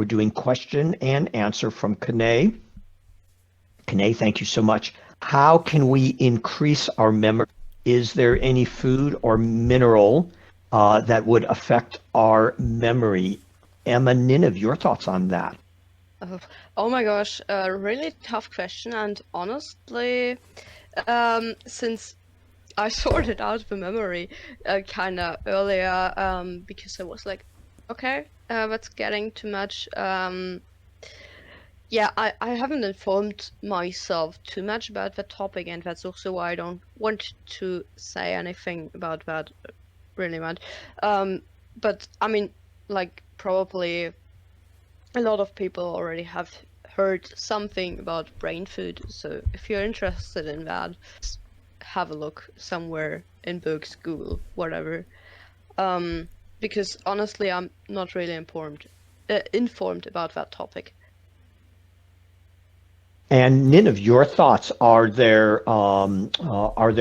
doing question and answer from Kane. Kane, thank you so much. How can we increase our memory? Is there any food or mineral that would affect our memory? Emma, Nineveh, your thoughts on that? Oh my gosh, a really tough question. And honestly, since I sorted out the memory kind of earlier, because I was like, okay, that's getting too much. Yeah, I haven't informed myself too much about that topic, and that's also why I don't want to say anything about that really much. But I mean, like, probably a lot of people already have heard something about brain food. So if you're interested in that, have a look somewhere in books, Google, whatever. Because honestly, I'm not really informed about that topic. And Nineveh, your thoughts, are there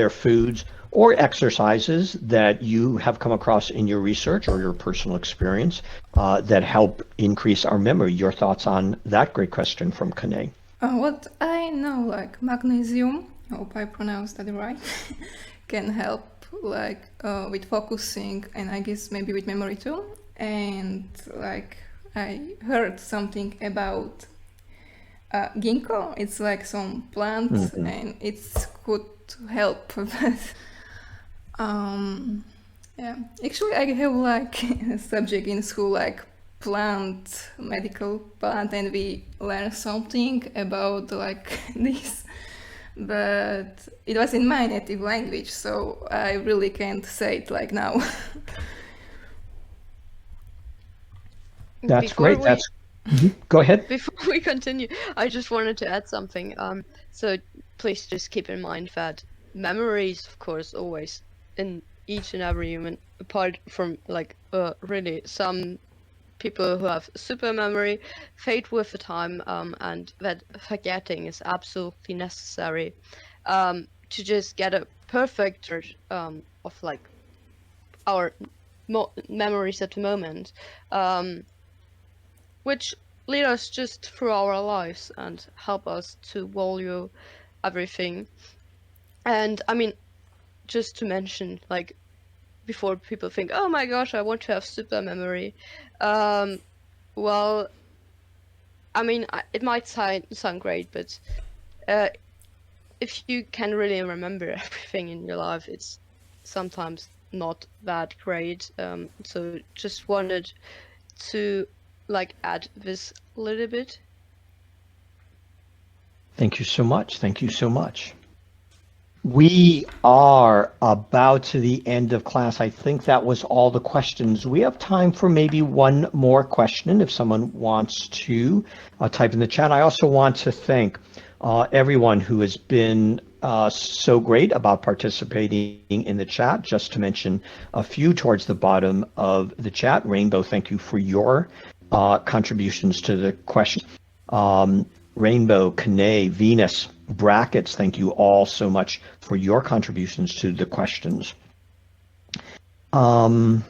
foods or exercises that you have come across in your research or your personal experience that help increase our memory? Your thoughts on that great question from Kane. What I know, like magnesium, hope I pronounced that right, can help like with focusing and I guess maybe with memory too. And like I heard something about ginkgo. It's like some plant and it's good to help. Yeah, actually I have like a subject in school like medical plant, and we learn something about like this, but it was in my native language, so I really can't say it like now. That's great. Go ahead. Before we continue, I just wanted to add something. So please just keep in mind that memory is, of course, always in each and every human, apart from like really some people who have super memory fade with the time, and that forgetting is absolutely necessary to just get a perfect of like our memories at the moment, which lead us just through our lives and help us to value everything. And I mean, just to mention, like, before people think, oh my gosh, I want to have super memory. Well, I mean, it might sound great, but if you can really remember everything in your life, it's sometimes not that great. So just wanted to like add this a little bit. Thank you so much. Thank you so much. We are about to the end of class. I think that was all the questions. We have time for maybe one more question if someone wants to type in the chat. I also want to thank everyone who has been so great about participating in the chat. Just to mention a few towards the bottom of the chat. Rainbow, thank you for your contributions to the question. Rainbow, Kane, Venus, Brackets, thank you all so much for your contributions to the questions. I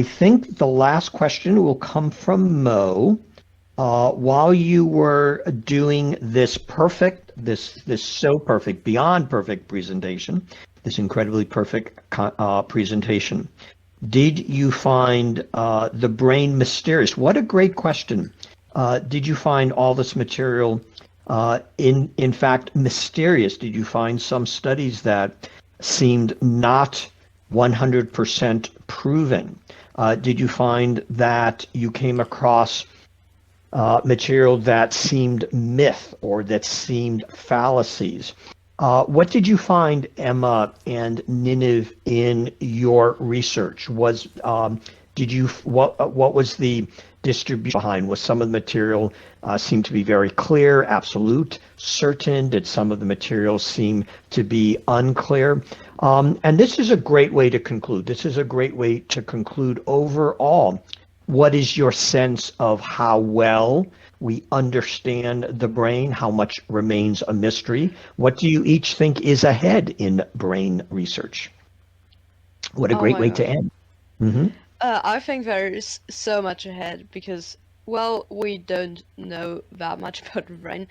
think the last question will come from Mo. While you were doing this perfect, this so perfect, beyond perfect presentation, this incredibly perfect presentation, did you find the brain mysterious? What a great question. Did you find all this material in fact mysterious? Did you find some studies that seemed not 100% proven? Did you find that you came across material that seemed myth or that seemed fallacies? What did you find, Emma and Ninive, in your research? What was the distribution behind? Was some of the material seem to be very clear, absolute, certain? Did some of the materials seem to be unclear? And this is a great way to conclude. This is a great way to conclude overall. What is your sense of how well we understand the brain? How much remains a mystery? What do you each think is ahead in brain research? What a great way to end. Mm-hmm. I think there is so much ahead because, well, we don't know that much about the brain.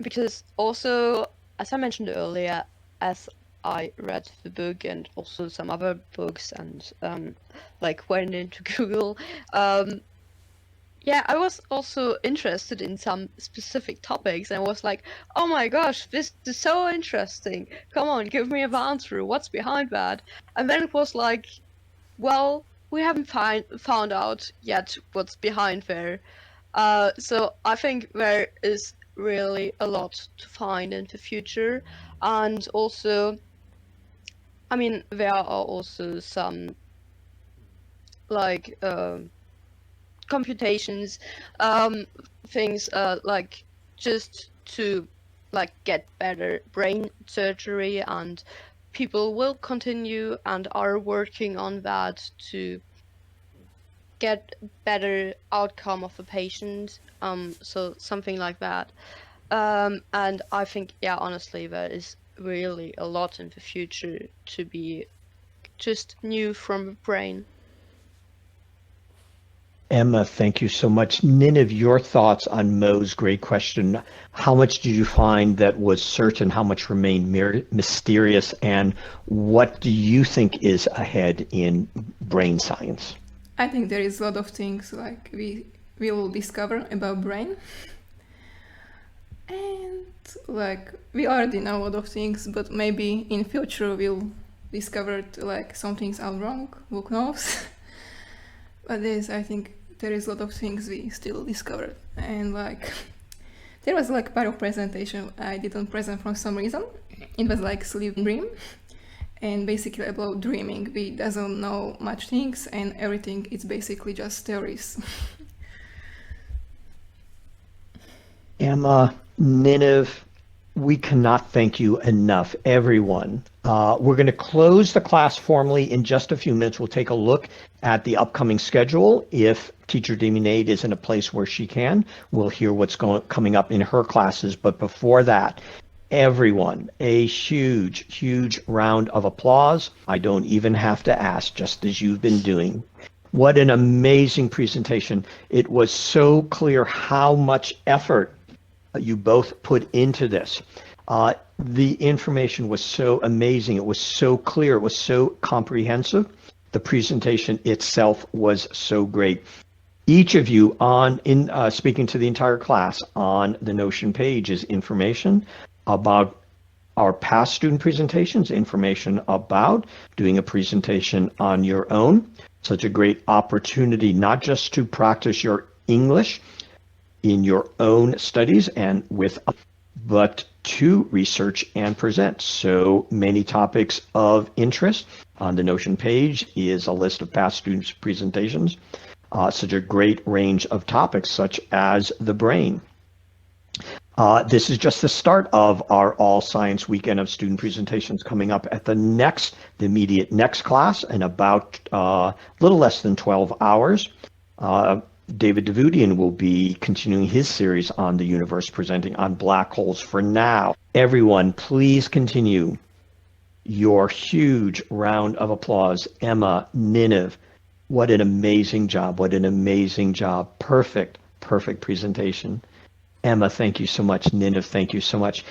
Because also, as I mentioned earlier, as I read the book and also some other books and like went into Google, yeah, I was also interested in some specific topics and was like, oh my gosh, this is so interesting. Come on, give me an answer. What's behind that? And then it was like, well, we haven't found out yet what's behind there. So I think there is really a lot to find in the future. And also, I mean, there are also some like computations, things like just to like get better brain surgery, and people will continue and are working on that to get better outcome of the patient. So something like that. And I think, yeah, honestly, there is really a lot in the future to be just new from the brain. Emma, thank you so much. Ninive, your thoughts on Mo's great question. How much did you find that was certain? How much remained mysterious? And what do you think is ahead in brain science? I think there is a lot of things like we will discover about brain. And like we already know a lot of things, but maybe in future we'll discover like some things are wrong, who knows. But I think there is a lot of things we still discovered. And like there was like part of presentation I didn't present for some reason. It was like sleep and dream. And basically about dreaming, we doesn't know much things and everything is basically just theories. Emma, Ninive, we cannot thank you enough, everyone. We're going to close the class formally in just a few minutes. We'll take a look at the upcoming schedule. If Teacher Deminade is in a place where she can, we'll hear what's coming up in her classes. But before that, everyone, a huge, huge round of applause. I don't even have to ask, just as you've been doing. What an amazing presentation. It was so clear how much effort you both put into this. The information was so amazing. It was so clear. It was so comprehensive. The presentation itself was so great. Each of you speaking to the entire class on the Notion page is information about our past student presentations, information about doing a presentation on your own. Such a great opportunity, not just to practice your English in your own studies and but to research and present. So many topics of interest. On the Notion page is a list of past students' presentations. Such a great range of topics, such as the brain. This is just the start of our All Science Weekend of student presentations coming up at the immediate next class in about a little less than 12 hours. David Davudian will be continuing his series on the universe, presenting on black holes. For now, everyone, please continue your huge round of applause. Emma, Ninive, what an amazing job. What an amazing job. Perfect presentation. Emma, thank you so much. Ninive, thank you so much.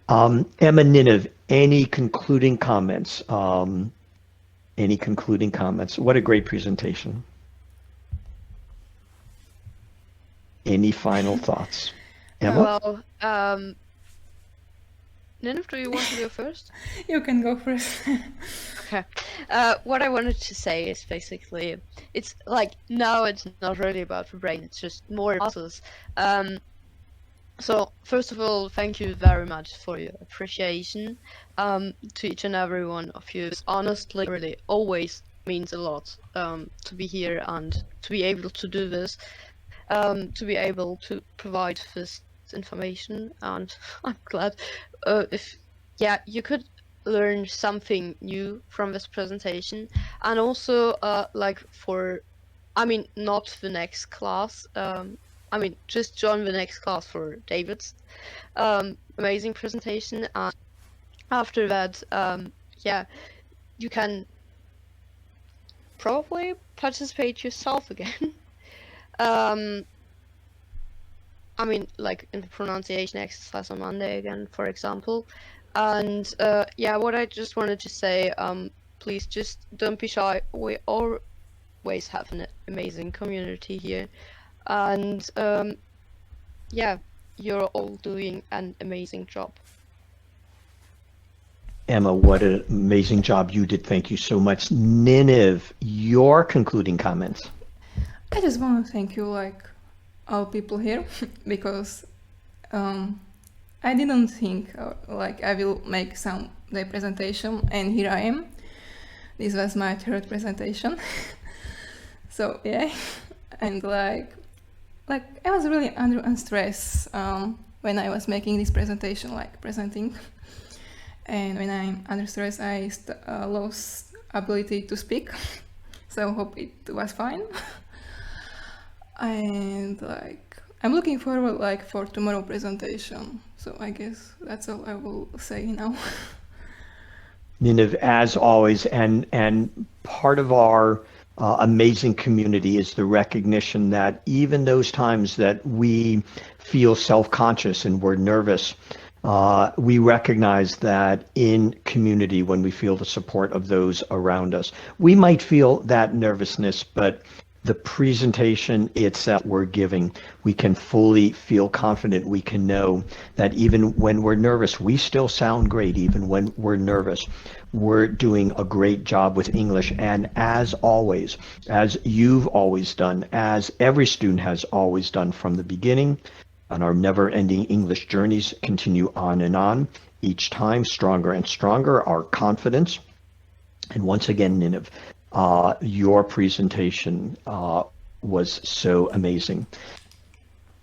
Emma, Ninive, any concluding comments? Any concluding comments? What a great presentation. Any final thoughts? Emma? Well, Ninive, do you want to go first? You can go first. Okay. What I wanted to say is basically, it's like, now it's not really about the brain, it's just more muscles. So, first of all, thank you very much for your appreciation to each and every one of you. It honestly, really, always means a lot to be here and to be able to do this, to be able to provide this information. And I'm glad if you could learn something new from this presentation. And also, not the next class. Just join the next class for David's amazing presentation, and after that, you can probably participate yourself again. Like in the pronunciation exercise on Monday again, for example. And what I just wanted to say, please just don't be shy. We always have an amazing community here. And you're all doing an amazing job. Emma, what an amazing job you did. Thank you so much. Ninive, your concluding comments. I just want to thank you, all people here, because I didn't think I will make the presentation, and here I am. This was my third presentation. So yeah, and I was really under stress when I was making this presentation, presenting. And when I'm under stress, I lost ability to speak. So hope it was fine. And I'm looking forward for tomorrow presentation. So I guess that's all I will say now. Ninive, as always, and part of our amazing community is the recognition that even those times that we feel self-conscious and we're nervous, we recognize that in community, when we feel the support of those around us, we might feel that nervousness, but the presentation itself we're giving, we can fully feel confident. We can know that even when we're nervous, we still sound great. Even when we're nervous, we're doing a great job with English. And as always, as you've always done, as every student has always done from the beginning, on our never-ending English journeys, continue on, each time stronger and stronger, our confidence. And once again, Ninive, your presentation was so amazing.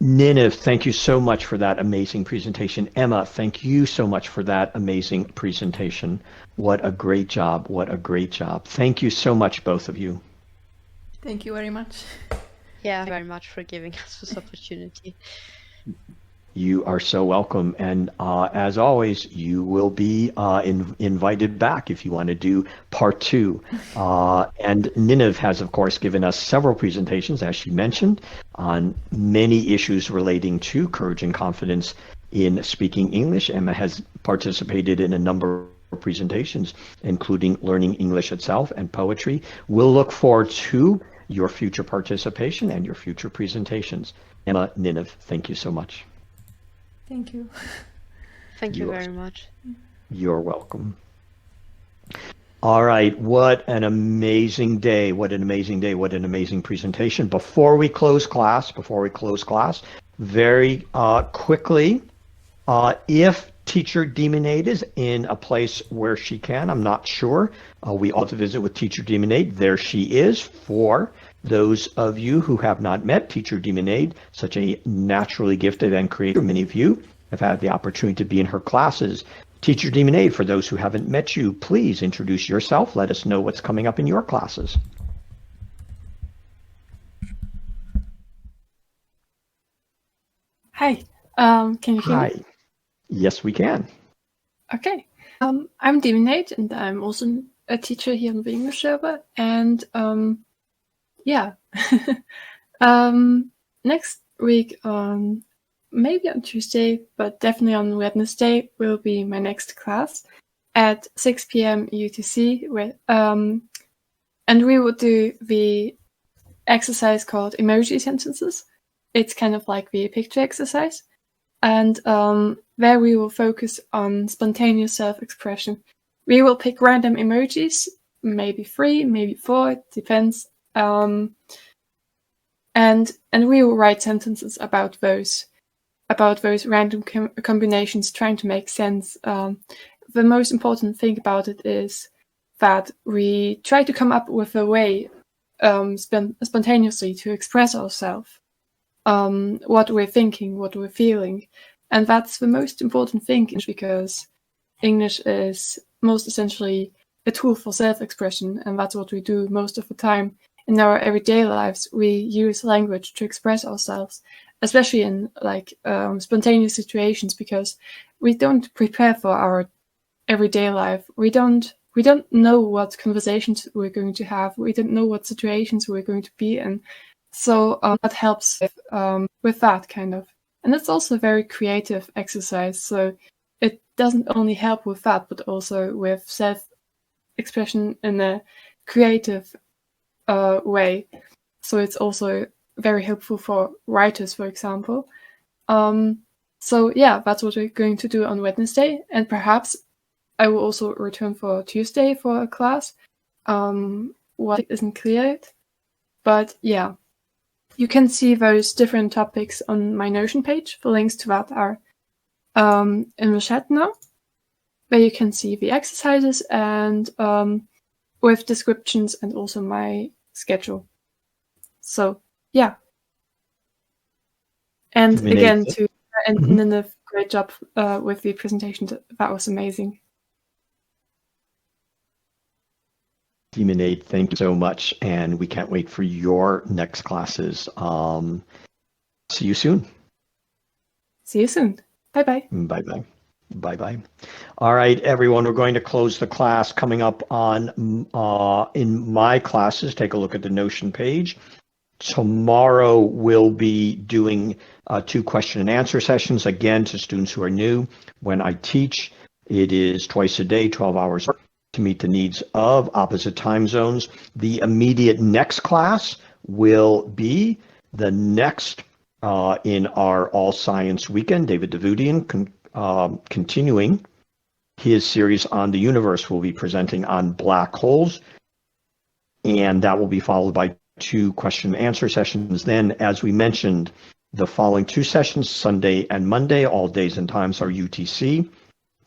Ninive, thank you so much for that amazing presentation. Emma, thank you so much for that amazing presentation. What a great job. What a great job. Thank you so much, both of you. Thank you very much. Yeah, very much for giving us this opportunity. You are so welcome. And as always, you will be invited back if you want to do part 2. And Ninive has, of course, given us several presentations, as she mentioned, on many issues relating to courage and confidence in speaking English. Emma has participated in a number of presentations, including learning English itself and poetry. We'll look forward to your future participation and your future presentations. Emma, Nineveh, thank you so much. Thank you. Thank you very much. You're welcome. All right, what an amazing day. What an amazing day. What an amazing presentation. Before we close class, very quickly, if Teacher Demonade is in a place where she can, I'm not sure. We ought to visit with Teacher Demonade. There she is. For those of you who have not met Teacher Demonade, such a naturally gifted and creative, many of you have had the opportunity to be in her classes. Teacher Demonade, for those who haven't met you, please introduce yourself. Let us know what's coming up in your classes. Hi, can you hear Hi. me? Yes, we can. Okay. I'm Demonade, and I'm also a teacher here on the English server. And yeah, next week on maybe on Tuesday, but definitely on Wednesday will be my next class at 6 p.m. UTC. And we will do the exercise called emoji sentences. It's kind of like the picture exercise. And there we will focus on spontaneous self-expression. We will pick random emojis, maybe 3, maybe 4, it depends. And we will write sentences about those random combinations, trying to make sense. The most important thing about it is that we try to come up with a way spontaneously to express ourselves. What we're thinking, what we're feeling. And that's the most important thing, because English is most essentially a tool for self-expression, and that's what we do most of the time. In our everyday lives, we use language to express ourselves, especially in spontaneous situations, because we don't prepare for our everyday life. We don't know what conversations we're going to have. We don't know what situations we're going to be in. So that helps with that kind of. And it's also a very creative exercise. So it doesn't only help with that, but also with self-expression in a creative way. So it's also very helpful for writers, for example. So yeah, that's what we're going to do on Wednesday. And perhaps I will also return for Tuesday for a class. What isn't clear yet. But yeah. You can see those different topics on my Notion page. The links to that are in the chat now, where you can see the exercises and with descriptions and also my schedule. So, yeah. And again, to Nineveh, great job with the presentation. That was amazing. Demonade, thank you so much, and we can't wait for your next classes. See you soon. See you soon. Bye-bye. Bye-bye. Bye-bye. All right, everyone, we're going to close the class. Coming up on in my classes, take a look at the Notion page. Tomorrow we'll be doing 2 question and answer sessions, again, to students who are new. When I teach, it is twice a day, 12 hours to meet the needs of opposite time zones. The immediate next class will be the next in our All Science Weekend. David Davudian, continuing his series on the universe, will be presenting on black holes, and that will be followed by 2 question and answer sessions. Then, as we mentioned, the following 2 sessions, Sunday and Monday, all days and times are UTC.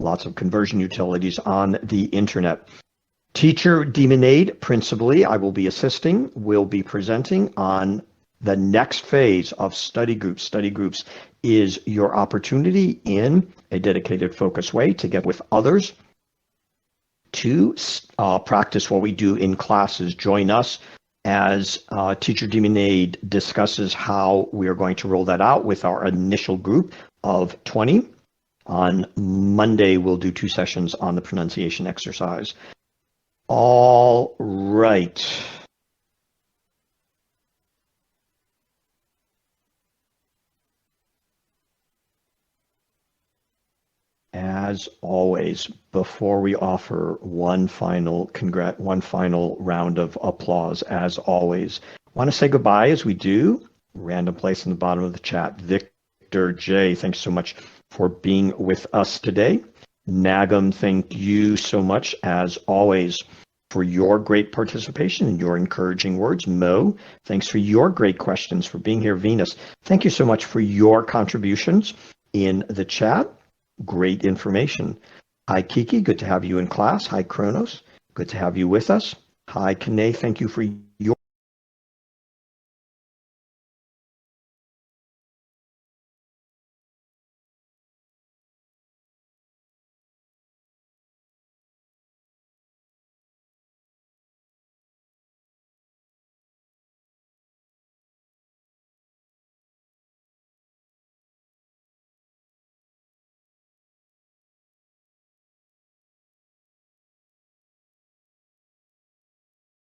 Lots of conversion utilities on the internet. Teacher Demonade, principally, I will be assisting, will be presenting on the next phase of study groups. Study groups is your opportunity in a dedicated, focused way to get with others to practice what we do in classes. Join us as Teacher Demonade discusses how we are going to roll that out with our initial group of 20. On Monday, we'll do 2 sessions on the pronunciation exercise. All right. As always, before we offer one final round of applause, as always, Want to say goodbye as we do. Random place in the bottom of the chat. Victor J, thanks so much for being with us today. Nagam, thank you so much, as always, for your great participation and your encouraging words. Mo, thanks for your great questions, for being here. Venus, thank you so much for your contributions in the chat. Great information. Hi, Kiki, good to have you in class. Hi, Kronos, good to have you with us. Hi, Kane, thank you for your